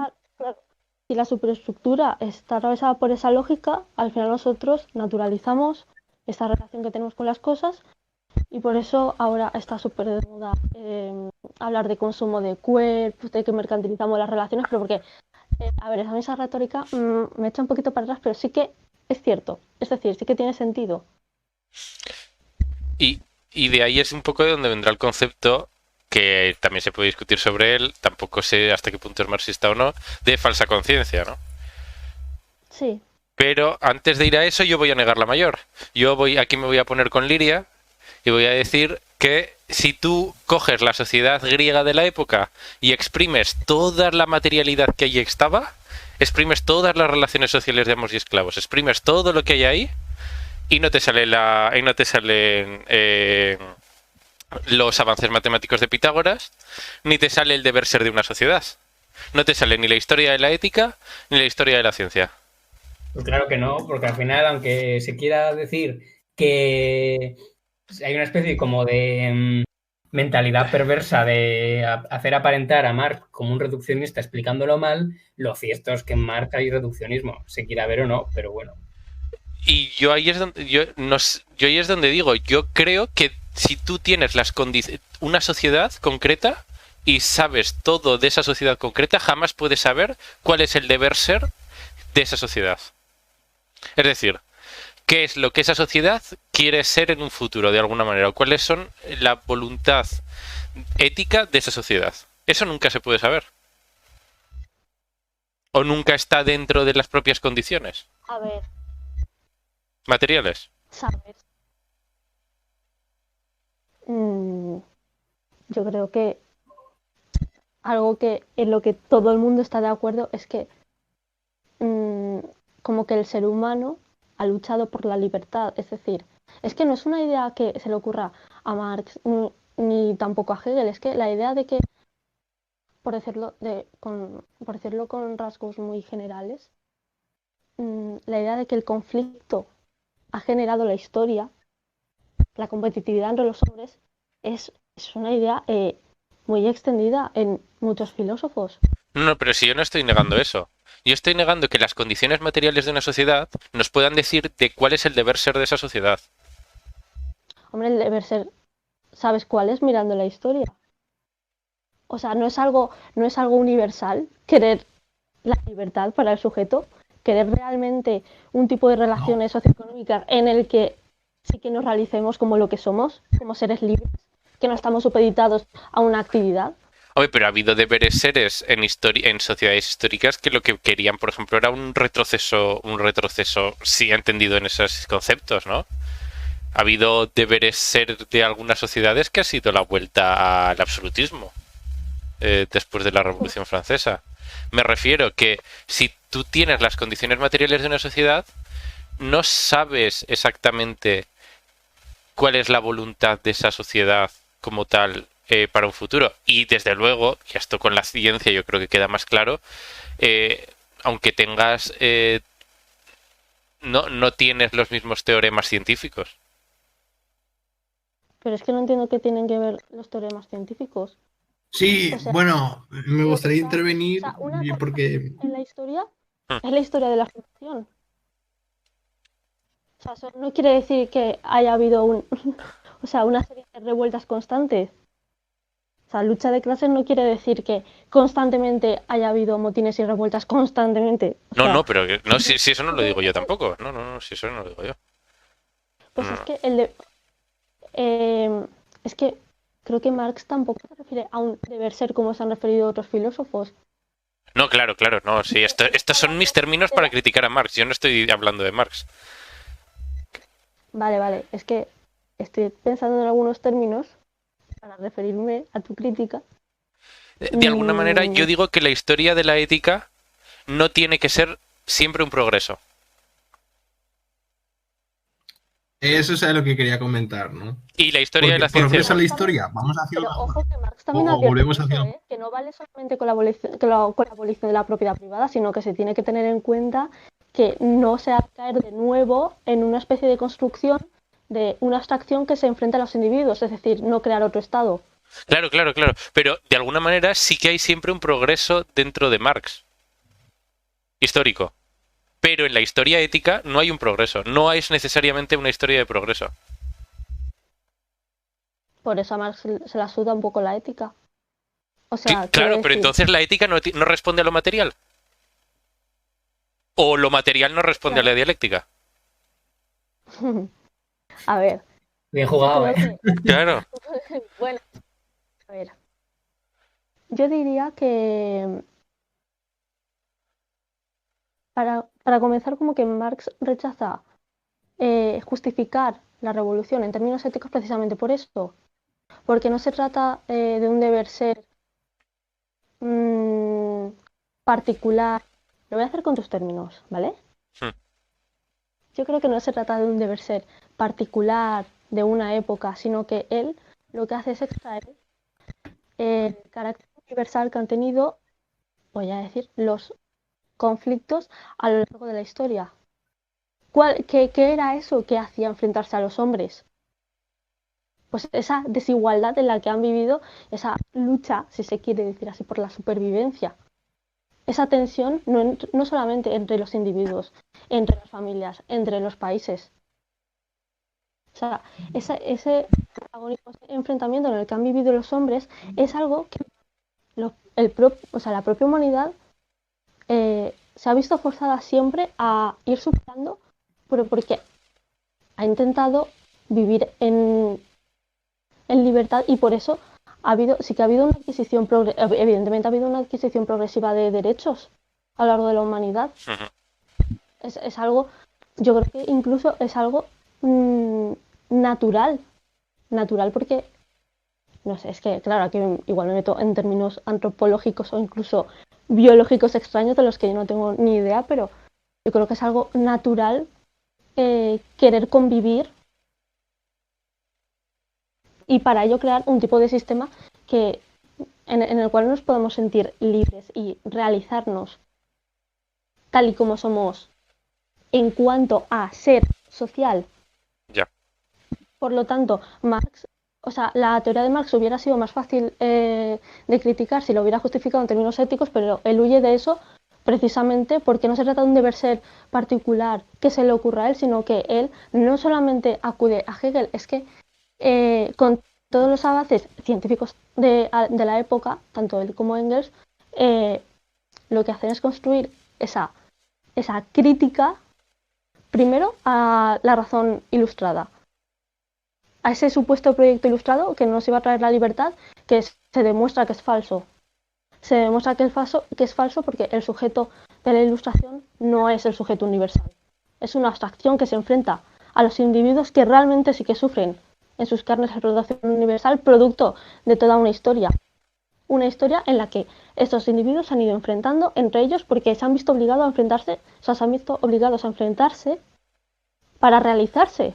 Si la superestructura está atravesada por esa lógica, al final nosotros naturalizamos esta relación que tenemos con las cosas, y por eso ahora está súper de moda hablar de consumo de cuerpos, de que mercantilizamos las relaciones, pero porque, a ver, esa retórica me echa un poquito para atrás, pero sí que es cierto. Es decir, sí que tiene sentido. Y de ahí es un poco de donde vendrá el concepto, que también se puede discutir sobre él, tampoco sé hasta qué punto es marxista o no, de falsa conciencia, ¿no? Sí. Pero antes de ir a eso, yo voy a negar la mayor. Aquí me voy a poner con Liria y voy a decir que si tú coges la sociedad griega de la época y exprimes toda la materialidad que allí estaba, exprimes todas las relaciones sociales de amos y esclavos, exprimes todo lo que hay ahí, y no te salen los avances matemáticos de Pitágoras, ni te sale el deber ser de una sociedad. No te sale ni la historia de la ética ni la historia de la ciencia. Pues claro que no, porque al final, aunque se quiera decir que hay una especie como de mentalidad perversa de hacer aparentar a Marx como un reduccionista explicándolo mal, lo cierto es que en Marx hay reduccionismo, se quiera ver o no, pero bueno. Y yo ahí es donde digo, yo creo que si tú tienes una sociedad concreta y sabes todo de esa sociedad concreta, jamás puedes saber cuál es el deber ser de esa sociedad. Es decir, qué es lo que esa sociedad quiere ser en un futuro, de alguna manera, o cuáles son la voluntad ética de esa sociedad. Eso nunca se puede saber. O nunca está dentro de las propias condiciones. A ver. Materiales. ¿Sabes? Yo creo que algo que en lo que todo el mundo está de acuerdo es que como que el ser humano ha luchado por la libertad. Es decir, es que no es una idea que se le ocurra a Marx ni tampoco a Hegel. Es que la idea de que, por decirlo con rasgos muy generales, la idea de que el conflicto ha generado la historia, la competitividad entre los hombres, es una idea muy extendida en muchos filósofos. No, pero si yo no estoy negando eso. Yo estoy negando que las condiciones materiales de una sociedad nos puedan decir de cuál es el deber ser de esa sociedad. Hombre, el deber ser, ¿sabes cuál es mirando la historia? O sea, no es algo universal querer la libertad para el sujeto, querer realmente un tipo de relaciones socioeconómicas en el que sí que nos realicemos como lo que somos, como seres libres, que no estamos supeditados a una actividad. Oye, pero ha habido deberes seres en sociedades históricas que lo que querían, por ejemplo, era un retroceso, sí entendido en esos conceptos, ¿no? Ha habido deberes ser de algunas sociedades que ha sido la vuelta al absolutismo después de la Revolución Francesa. Me refiero que si tú tienes las condiciones materiales de una sociedad, no sabes exactamente cuál es la voluntad de esa sociedad como tal para un futuro. Y desde luego, y esto con la ciencia yo creo que queda más claro, aunque tengas... no tienes los mismos teoremas científicos. Pero es que no entiendo qué tienen que ver los teoremas científicos. Sí, O sea, bueno, me lo que gustaría está, o intervenir sea, una cosa porque en la historia Hmm. es la historia de la revolución. O sea, eso no quiere decir que haya habido o sea, una serie de revueltas constantes. O sea, lucha de clases no quiere decir que constantemente haya habido motines y revueltas constantemente. O No, no, sea, pero no, si eso no lo digo simplemente yo tampoco. No, no, no, si eso no lo digo yo. pues No, es no. que es que creo que Marx tampoco se refiere a un deber ser como se han referido otros filósofos. No, claro, claro, no, sí, estos Está son mis hablando términos de para criticar a Marx. Yo no estoy hablando de Marx. Vale, vale, es que estoy pensando en algunos términos para referirme a tu crítica. De alguna manera, Mm, yo digo que la historia de la ética no tiene que ser siempre un progreso. eso es lo que quería comentar, ¿no? Y la historia de Porque la ciencia pero progresa la igual. Marx también, historia, vamos hacia pero una ojo que Marx también o advierte de volvemos eso, hacia que no vale solamente con con la abolición de la propiedad privada, sino que se tiene que tener en cuenta que no se ha de caer de nuevo en una especie de construcción de una abstracción que se enfrenta a los individuos, es decir, no crear otro Estado. Claro, claro, claro. Pero de alguna manera sí que hay siempre un progreso dentro de Marx, histórico. Pero en la historia ética no hay un progreso. No es necesariamente una historia de progreso. Por eso a Marx se la suda un poco la ética. O sea, quiero Claro, pero decir, entonces la ética no responde a lo material. O lo material no responde a claro, la dialéctica. a ver, Bien yo jugado, creo ¿eh? que, Claro. bueno, a ver, yo diría que para comenzar como que Marx rechaza justificar la revolución en términos éticos precisamente por esto, porque no se trata de un deber ser mm, particular. Lo voy a hacer con tus términos, ¿vale? Hmm. Yo creo que no se trata de un deber ser particular de una época, sino que él lo que hace es extraer el carácter universal que han tenido, voy a decir, los conflictos a lo largo de la historia. ¿Qué era eso que hacía enfrentarse a los hombres? Pues esa desigualdad en la que han vivido, esa lucha, si se quiere decir así, por la supervivencia. Esa tensión no solamente entre los individuos, entre las familias, entre los países. O sea, ese agónico enfrentamiento en el que han vivido los hombres es algo que o sea, la propia humanidad se ha visto forzada siempre a ir superando, pero porque ha intentado vivir en libertad y por eso sí que ha habido una adquisición, evidentemente ha habido una adquisición progresiva de derechos a lo largo de la humanidad. Ujú. Es algo, yo creo que incluso es algo natural, natural porque, no sé, es que claro, aquí igual me meto en términos antropológicos o incluso biológicos extraños de los que yo no tengo ni idea, pero yo creo que es algo natural querer convivir y para ello crear un tipo de sistema que en el cual nos podemos sentir libres y realizarnos tal y como somos en cuanto a ser social. Ya. Por lo tanto, Marx, o sea, la teoría de Marx hubiera sido más fácil de criticar si lo hubiera justificado en términos éticos, pero él huye de eso precisamente porque no se trata de un deber ser particular que se le ocurra a él, sino que él no solamente acude a Hegel, es que con todos los avances científicos de la época, tanto él como Engels, lo que hacen es construir esa crítica, primero, a la razón ilustrada, a ese supuesto proyecto ilustrado que nos iba a traer la libertad, que se demuestra que es falso. Se demuestra que es falso porque el sujeto de la ilustración no es el sujeto universal. Es una abstracción que se enfrenta a los individuos que realmente sí que sufren en sus carnes la explotación universal, producto de toda una historia. Una historia en la que estos individuos se han ido enfrentando entre ellos porque se han visto obligados a enfrentarse, o sea, se han visto obligados a enfrentarse para realizarse.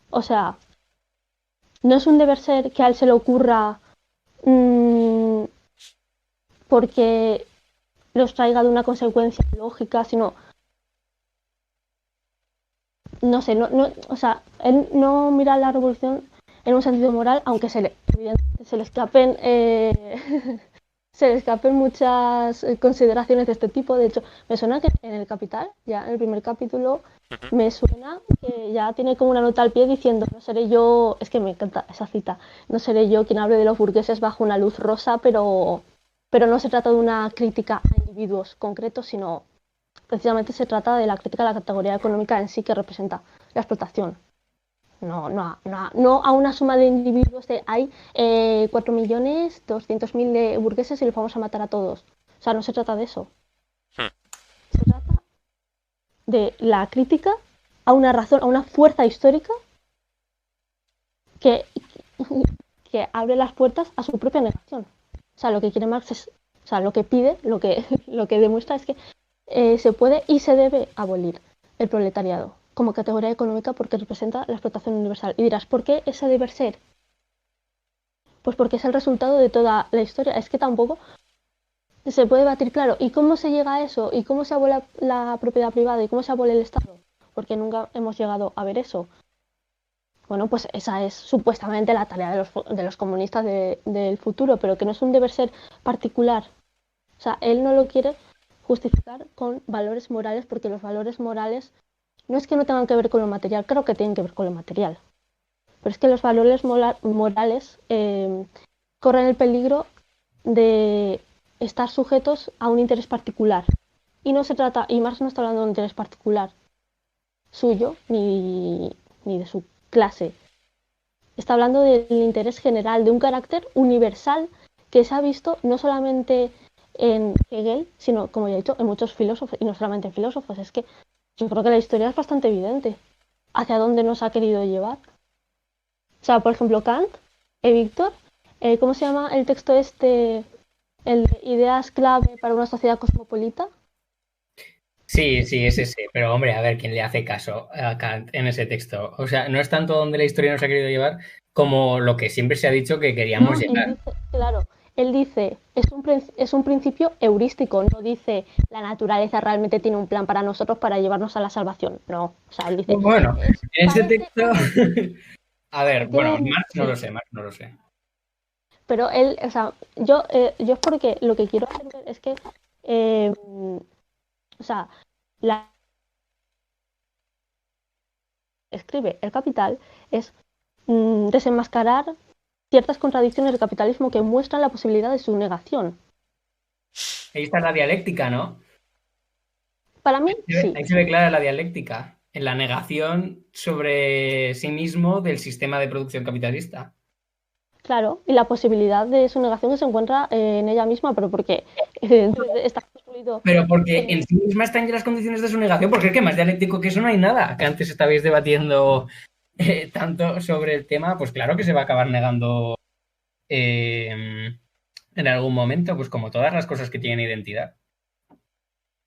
O sea, no es un deber ser que a él se le ocurra porque los traiga de una consecuencia lógica, sino, no sé, o sea, él no mira la revolución en un sentido moral, aunque evidentemente se le escapen se le escapen muchas consideraciones de este tipo. De hecho, me suena que en El Capital, ya en el primer capítulo, me suena que ya tiene como una nota al pie diciendo, no seré yo, es que me encanta esa cita, no seré yo quien hable de los burgueses bajo una luz rosa, pero no se trata de una crítica a individuos concretos, sino precisamente se trata de la crítica a la categoría económica en sí que representa la explotación. No a una suma de individuos de hay 4.200.000 de burgueses y los vamos a matar a todos. O sea, no se trata de eso. Se trata de la crítica a una razón, a una fuerza histórica que abre las puertas a su propia negación. O sea, lo que quiere Marx es, o sea, lo que pide, lo que demuestra es que se puede y se debe abolir el proletariado como categoría económica porque representa la explotación universal. Y dirás, ¿por qué ese deber ser? Pues porque es el resultado de toda la historia. Es que tampoco se puede debatir, claro, ¿y cómo se llega a eso? ¿Y cómo se abole la propiedad privada? ¿Y cómo se abole el Estado? Porque nunca hemos llegado a ver eso. Bueno, pues esa es supuestamente la tarea de los comunistas del futuro, pero que no es un deber ser particular. O sea, él no lo quiere justificar con valores morales porque los valores morales no es que no tengan que ver con lo material, claro que tienen que ver con lo material. Pero es que los valores morales corren el peligro de estar sujetos a un interés particular. Y no se trata, y Marx no está hablando de un interés particular suyo ni de su clase. Está hablando del interés general, de un carácter universal que se ha visto no solamente en Hegel, sino, como ya he dicho, en muchos filósofos, y no solamente en filósofos. Es que yo creo que la historia es bastante evidente hacia dónde nos ha querido llevar. O sea, por ejemplo, Kant, Víctor, ¿cómo se llama el texto este? El de ideas clave para una sociedad cosmopolita. Sí, es ese. Pero hombre, a ver, ¿quién le hace caso a Kant en ese texto? O sea, no es tanto donde la historia nos ha querido llevar como lo que siempre se ha dicho que queríamos llegar. Él dice, es un principio heurístico, no dice la naturaleza realmente tiene un plan para nosotros para llevarnos a la salvación. No, o sea, él dice... Bueno, en ese texto... A ver, bueno, Marx no lo sé. Pero él, o sea, yo es porque lo que quiero hacer es que, o sea, escribe El Capital es desenmascarar ciertas contradicciones del capitalismo que muestran la posibilidad de su negación. Ahí está la dialéctica, ¿no? Para mí, sí. Ahí se ve clara la dialéctica, en la negación sobre sí mismo del sistema de producción capitalista. Claro, y la posibilidad de su negación que se encuentra en ella misma, pero porque está construido... Pero porque en sí misma están ya las condiciones de su negación, porque es que más dialéctico que eso no hay nada. Que antes estabais debatiendo tanto sobre el tema, pues claro que se va a acabar negando en algún momento, pues como todas las cosas que tienen identidad.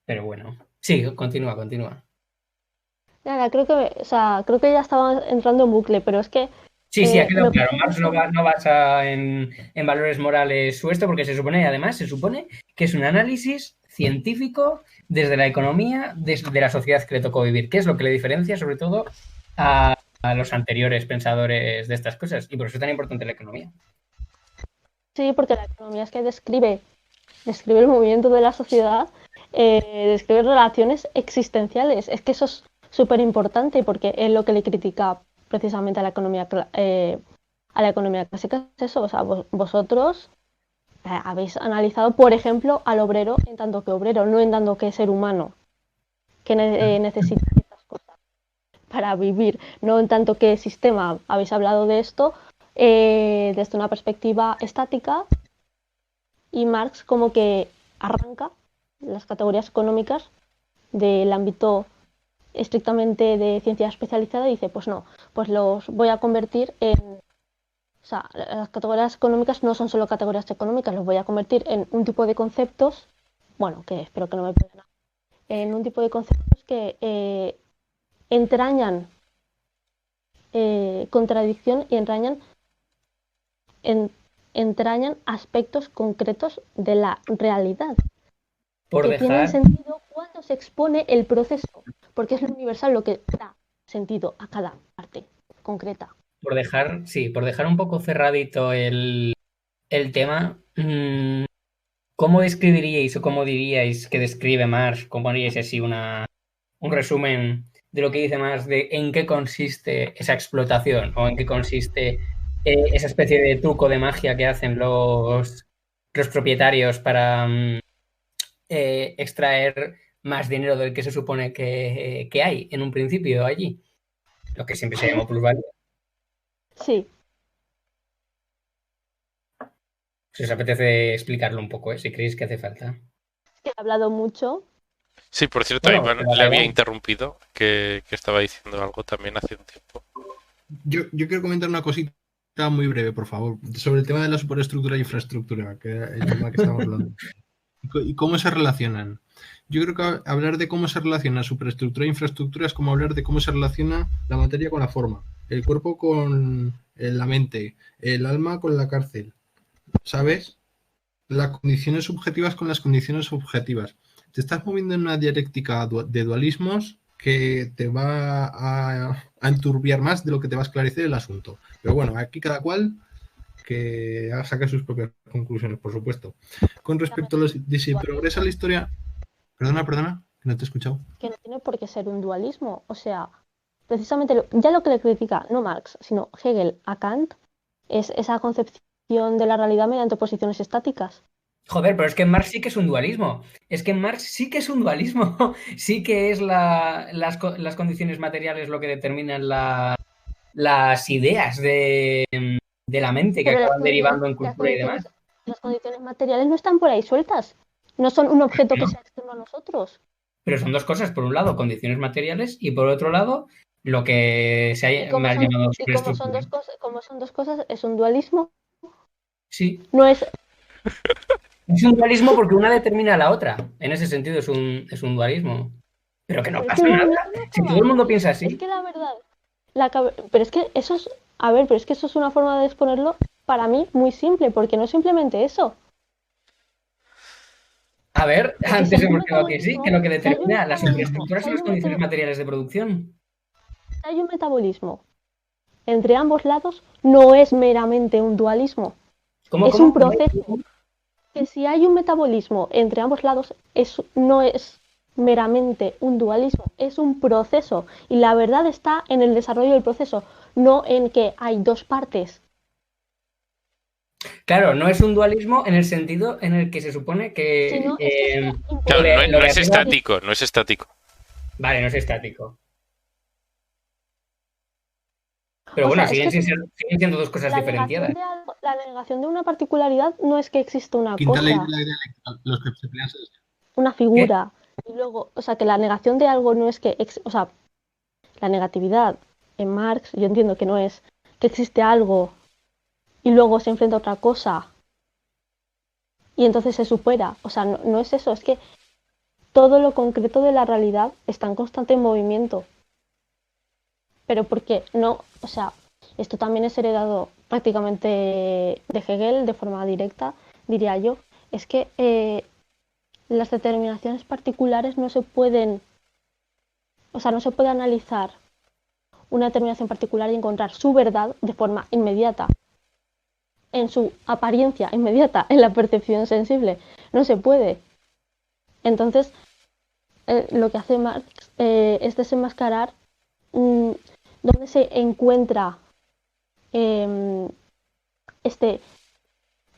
Pero bueno, sí, continúa. Nada, creo que ya estaba entrando en bucle, pero es que... Sí, ha quedado claro. Marx no basa en valores morales su esto, porque además se supone que es un análisis científico desde la economía, desde la sociedad que le tocó vivir, que es lo que le diferencia sobre todo a los anteriores pensadores de estas cosas, y por eso es tan importante la economía. Sí, porque la economía es que describe el movimiento de la sociedad, describe relaciones existenciales. Es que eso es súper importante porque es lo que le critica precisamente a la economía clásica. Es eso, o sea, vosotros habéis analizado, por ejemplo, al obrero en tanto que obrero, no en tanto que ser humano que necesita estas cosas para vivir, no en tanto que sistema. Habéis hablado de esto desde una perspectiva estática, y Marx como que arranca las categorías económicas del ámbito estrictamente de ciencia especializada y dice, pues no, pues los voy a convertir en... O sea, las categorías económicas no son solo categorías económicas, los voy a convertir en un tipo de conceptos, bueno, que espero que no me pierdan, en un tipo de conceptos que entrañan contradicción y entrañan aspectos concretos de la realidad. Que tienen sentido cuando se expone el proceso, porque es lo universal lo que da sentido a cada parte concreta. por dejar un poco cerradito el tema, ¿cómo describiríais o cómo diríais que describe Marx? ¿Cómo haríais así un resumen de lo que dice Marx de en qué consiste esa explotación o en qué consiste esa especie de truco de magia que hacen los propietarios para extraer más dinero del que se supone que hay en un principio allí? Lo que siempre se llamó plusvalía. Sí, Si os apetece explicarlo un poco, si creéis que hace falta. que he hablado mucho. Sí, por cierto, Bueno, Iván le había interrumpido, que estaba diciendo algo también hace un tiempo. Yo quiero comentar una cosita muy breve, por favor, sobre el tema de la superestructura e infraestructura, que era el tema que estamos hablando. ¿Y cómo se relacionan? Yo creo que hablar de cómo se relaciona superestructura e infraestructura es como hablar de cómo se relaciona la materia con la forma, el cuerpo con la mente, el alma con la cárcel, ¿sabes? Las condiciones subjetivas con las condiciones objetivas. Te estás moviendo en una dialéctica de dualismos que te va a enturbiar más de lo que te va a esclarecer el asunto. Pero bueno, aquí cada cual que saque sus propias conclusiones, por supuesto. Con respecto a de si progresa la historia... Perdona, que no te he escuchado. Que no tiene por qué ser un dualismo. O sea, precisamente ya lo que le critica, no Marx, sino Hegel a Kant, es esa concepción de la realidad mediante posiciones estáticas. Joder, pero es que en Marx sí que es un dualismo. Es que en Marx sí que es un dualismo. Sí que es las condiciones materiales lo que determinan las ideas de la mente que Pero acaban derivando en cultura y demás. las condiciones materiales no están por ahí sueltas. No son un objeto que sea externo a nosotros. Pero son dos cosas. Por un lado, condiciones materiales y por otro lado, lo que me ha llamado superestructura. Como son dos cosas, es un dualismo. Sí. No es. Es un dualismo porque una determina a la otra. En ese sentido es un dualismo. Pero que no pasa nada. Si todo el mundo piensa así. Es que la verdad. Pero es que eso es. A ver, pero es que eso es una forma de exponerlo para mí muy simple, porque no es simplemente eso. A ver, antes hemos quedado que sí, que lo que Si hay un determina las metabolismo, infraestructuras son las condiciones materiales de producción. Si hay un metabolismo entre ambos lados, no es meramente un dualismo. ¿Cómo, Es cómo? un proceso. Que si hay un metabolismo entre ambos lados, no es meramente un dualismo, es un proceso. Y la verdad está en el desarrollo del proceso, no en que hay dos partes. Claro, no es un dualismo en el sentido en el que se supone que... Sino es que sería Claro, no es estático, no es estático. Vale, no es estático. Pero bueno, siguen siendo dos cosas diferenciadas. La negación de una particularidad no es que exista una Quinta cosa, ley de la dialéctica, los que se pelean se una figura. ¿Qué? Y luego, o sea, que la negación de algo no es que... O sea, la negatividad en Marx, yo entiendo que no es que existe algo y luego se enfrenta a otra cosa y entonces se supera. O sea, no es eso, es que todo lo concreto de la realidad está en constante movimiento. Pero porque no, o sea, esto también es heredado prácticamente de Hegel de forma directa, diría yo, es que las determinaciones particulares no se pueden, o sea, no se puede analizar una determinación particular y encontrar su verdad de forma inmediata, en su apariencia inmediata, en la percepción sensible. No se puede. Entonces, lo que hace Marx es desenmascarar dónde se encuentra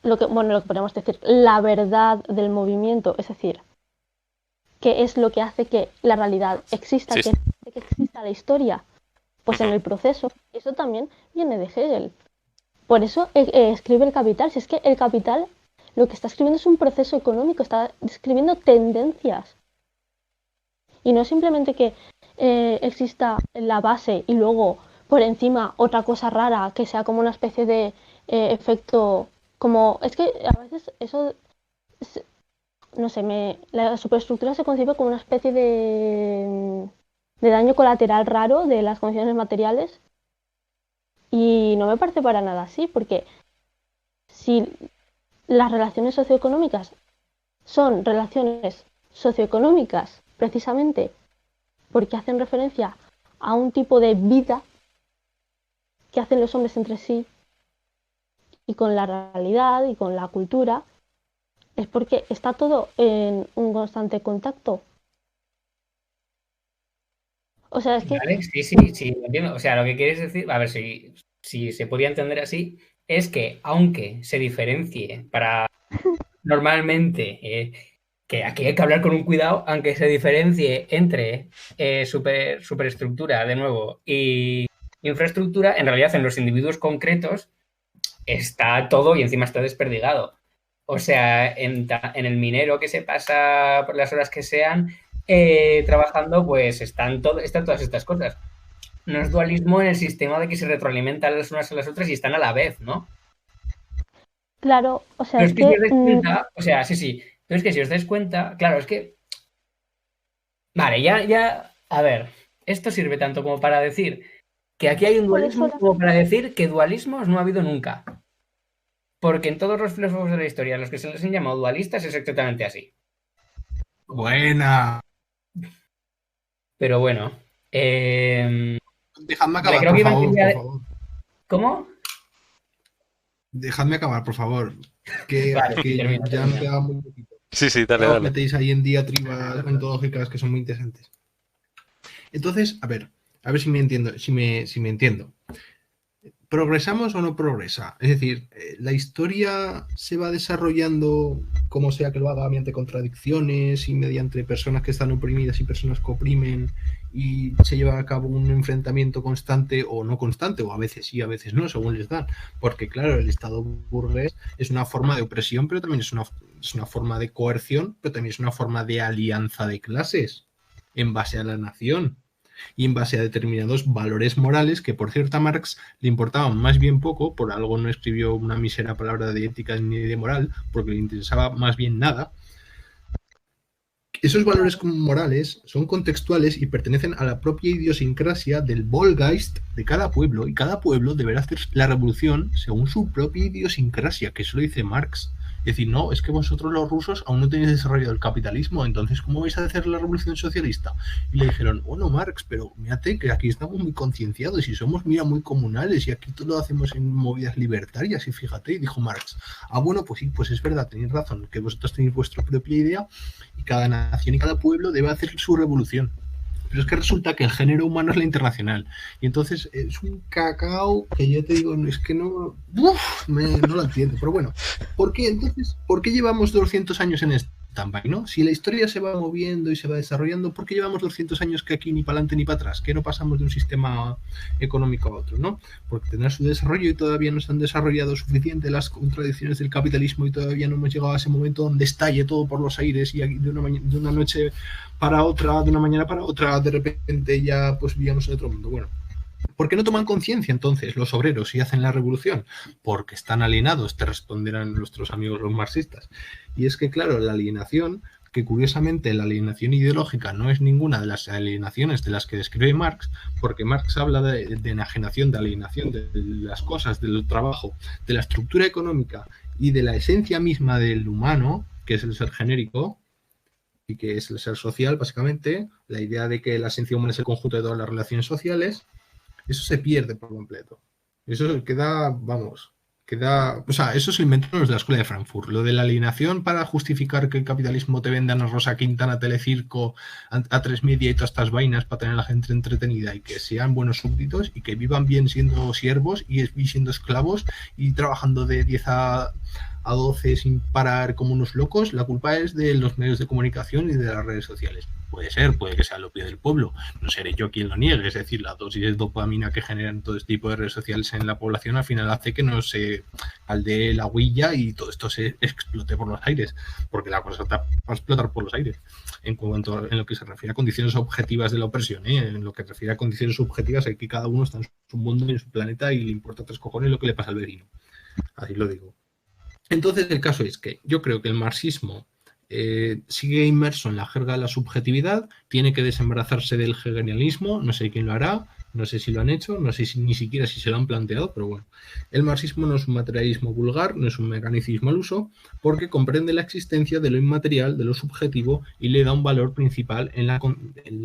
lo que podríamos decir, la verdad del movimiento, es decir, qué es lo que hace que la realidad exista, Sí. que hace que exista la historia. Pues en el proceso, eso también viene de Hegel. Por eso escribe El Capital. Si es que El Capital lo que está escribiendo es un proceso económico, está escribiendo tendencias. Y no simplemente que exista la base y luego por encima otra cosa rara que sea como una especie de efecto, como es que a veces eso, no sé, la superestructura se concibe como una especie de daño colateral raro de las condiciones materiales y no me parece para nada así, porque si las relaciones socioeconómicas son relaciones socioeconómicas precisamente porque hacen referencia a un tipo de vida, que hacen los hombres entre sí y con la realidad y con la cultura, es porque está todo en un constante contacto. O sea, es que... Vale, sí, lo entiendo. O sea, lo que quieres decir, a ver si se podría entender así, es que aunque se diferencie para normalmente, que aquí hay que hablar con un cuidado, aunque se diferencie entre superestructura, de nuevo, y infraestructura, en realidad en los individuos concretos está todo y encima está desperdigado. O sea, en el minero que se pasa por las horas que sean trabajando, pues están todas estas cosas. No es dualismo en el sistema de que se retroalimentan las unas a las otras y están a la vez, ¿no? Claro, o sea, Pero es es que si que... os dais cuenta, o sea, sí. Pero es que si os dais cuenta, claro, es que. Vale, ya. A ver, esto sirve tanto como para decir que aquí hay un por eso dualismo, como para decir que dualismos no ha habido nunca. Porque en todos los filósofos de la historia, a los que se les han llamado dualistas, es exactamente así. Buena. Pero bueno. Dejadme Vale, acabar, creo por que Iván favor, quería. por favor. ¿Cómo? Dejadme acabar, por favor. Que Vale, sí, termina. ya me queda muy poquito. Sí, dale, Luego os dale. metéis ahí en diatribas ontológicas que son muy interesantes. Entonces, a ver si me entiendo, si me entiendo. ¿Progresamos o no progresa? Es decir, la historia se va desarrollando como sea que lo haga, mediante contradicciones y mediante personas que están oprimidas y personas que oprimen, y se lleva a cabo un enfrentamiento constante o no constante, o a veces sí, a veces no, según les dan. Porque claro, el Estado burgués es una forma de opresión, pero también es una forma de coerción, pero también es una forma de alianza de clases en base a la nación y en base a determinados valores morales que, por cierto, a Marx le importaban más bien poco, por algo no escribió una mísera palabra de ética ni de moral, porque le interesaba más bien nada. Esos valores morales son contextuales y pertenecen a la propia idiosincrasia del Volgeist de cada pueblo, y cada pueblo deberá hacer la revolución según su propia idiosincrasia, que eso lo dice Marx. Es decir, no, es que vosotros los rusos aún no tenéis desarrollado el capitalismo, entonces ¿cómo vais a hacer la revolución socialista? Y le dijeron, bueno, Marx, pero mírate que aquí estamos muy concienciados y somos, mira, muy comunales y aquí todo lo hacemos en movidas libertarias, y fíjate, y dijo Marx, bueno, pues sí, pues es verdad, tenéis razón, que vosotros tenéis vuestra propia idea y cada nación y cada pueblo debe hacer su revolución. Pero es que resulta que el género humano es la internacional. Y entonces es un cacao que yo te digo, es que no lo entiendo. Pero bueno, ¿por qué entonces? ¿Por qué llevamos 200 años en stand-by, no? Si la historia se va moviendo y se va desarrollando, ¿por qué llevamos 200 años que aquí ni para adelante ni para atrás? Que no pasamos de un sistema económico a otro, ¿no? Porque tendrá su desarrollo y todavía no se han desarrollado suficiente las contradicciones del capitalismo y todavía no hemos llegado a ese momento donde estalle todo por los aires y de una noche para otra, de una mañana para otra, de repente ya pues vivíamos en otro mundo. Bueno, ¿por qué no toman conciencia entonces los obreros y hacen la revolución? Porque están alienados, te responderán nuestros amigos los marxistas. Y es que, claro, la alienación, que curiosamente la alienación ideológica no es ninguna de las alienaciones de las que describe Marx, porque Marx habla de enajenación, de alienación de las cosas, del trabajo, de la estructura económica y de la esencia misma del humano, que es el ser genérico, y que es el ser social, básicamente, la idea de que la esencia humana es el conjunto de todas las relaciones sociales, eso se pierde por completo. Eso queda, o sea, eso se inventó los de la Escuela de Frankfurt. Lo de la alienación para justificar que el capitalismo te venda a Rosa Quintana, Telecirco, A3 Media y todas estas vainas para tener a la gente entretenida y que sean buenos súbditos y que vivan bien siendo siervos y siendo esclavos y trabajando de 10 a 12 sin parar como unos locos, la culpa es de los medios de comunicación y de las redes sociales. Puede ser, puede que sea el opio del pueblo, no seré yo quien lo niegue, es decir, la dosis de dopamina que generan todo este tipo de redes sociales en la población al final hace que no se aldee la huilla y todo esto se explote por los aires, porque la cosa va a explotar por los aires. En cuanto en lo que se refiere a condiciones objetivas de la opresión, en lo que se refiere a condiciones subjetivas, es que cada uno está en su mundo y en su planeta y le importa 3 cojones lo que le pasa al vecino. Así lo digo. Entonces el caso es que yo creo que el marxismo sigue inmerso en la jerga de la subjetividad, tiene que desembarazarse del hegelianismo, no sé quién lo hará, no sé si lo han hecho, no sé ni siquiera si se lo han planteado, pero bueno, el marxismo no es un materialismo vulgar, no es un mecanicismo al uso, porque comprende la existencia de lo inmaterial, de lo subjetivo y le da un valor principal en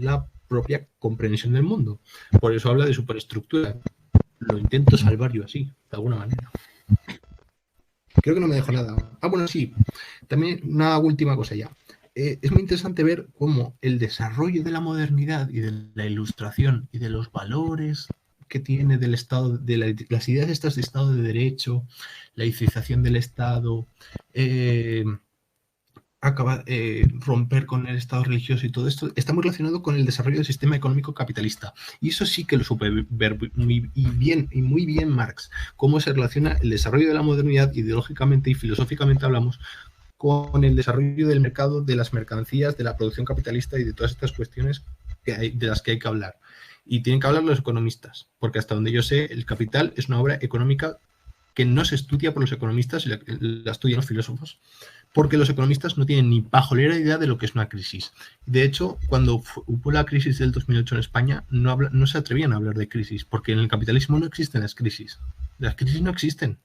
la propia comprensión del mundo. Por eso habla de superestructura. lo intento salvar yo así, de alguna manera. Creo que no me dejo nada. Ah, bueno, sí. También una última cosa ya. Es muy interesante ver cómo el desarrollo de la modernidad y de la ilustración y de los valores que tiene del Estado, de las ideas estas de Estado de Derecho, la laicización del Estado, romper con el Estado religioso y todo esto, está muy relacionado con el desarrollo del sistema económico capitalista. Y eso sí que lo supe ver muy bien Marx, cómo se relaciona el desarrollo de la modernidad ideológicamente y filosóficamente hablamos con el desarrollo del mercado, de las mercancías, de la producción capitalista y de todas estas cuestiones de las que hay que hablar. Y tienen que hablar los economistas, porque hasta donde yo sé, el Capital es una obra económica que no se estudia por los economistas, la estudian los filósofos, porque los economistas no tienen ni pajolera idea de lo que es una crisis. De hecho, cuando hubo la crisis del 2008 en España, no se atrevían a hablar de crisis, porque en el capitalismo no existen las crisis. Las crisis no existen.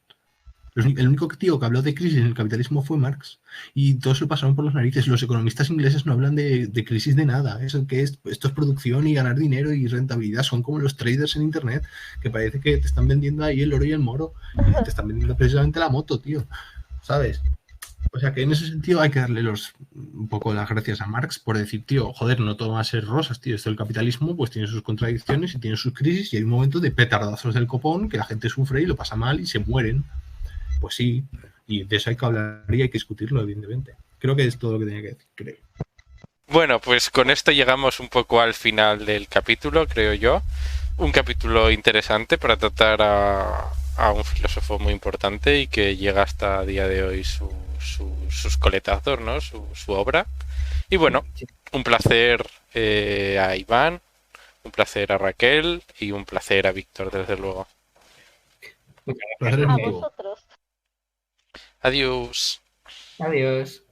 El único tío que habló de crisis en el capitalismo fue Marx. Y todos lo pasaron por los narices. Los economistas ingleses no hablan de crisis de nada. Esto es producción y ganar dinero y rentabilidad. Son como los traders en internet, que parece que te están vendiendo ahí el oro y el moro. Y te están vendiendo precisamente la moto, tío. ¿Sabes? O sea que en ese sentido hay que darle un poco las gracias a Marx por decir, tío, joder, no todo va a ser rosas, tío. Esto del capitalismo pues tiene sus contradicciones y tiene sus crisis y hay un momento de petardazos del copón que la gente sufre y lo pasa mal y se mueren. Pues sí, y de eso hay que hablar y hay que discutirlo, evidentemente. Creo que es todo lo que tenía que decir, creo. Bueno, pues con esto llegamos un poco al final del capítulo, creo yo. Un capítulo interesante para tratar a un filósofo muy importante y que llega hasta el día de hoy sus coletazos, ¿no? Su obra. Y bueno, un placer a Iván, un placer a Raquel y un placer a Víctor, desde luego. A vosotros. Adiós. Adiós.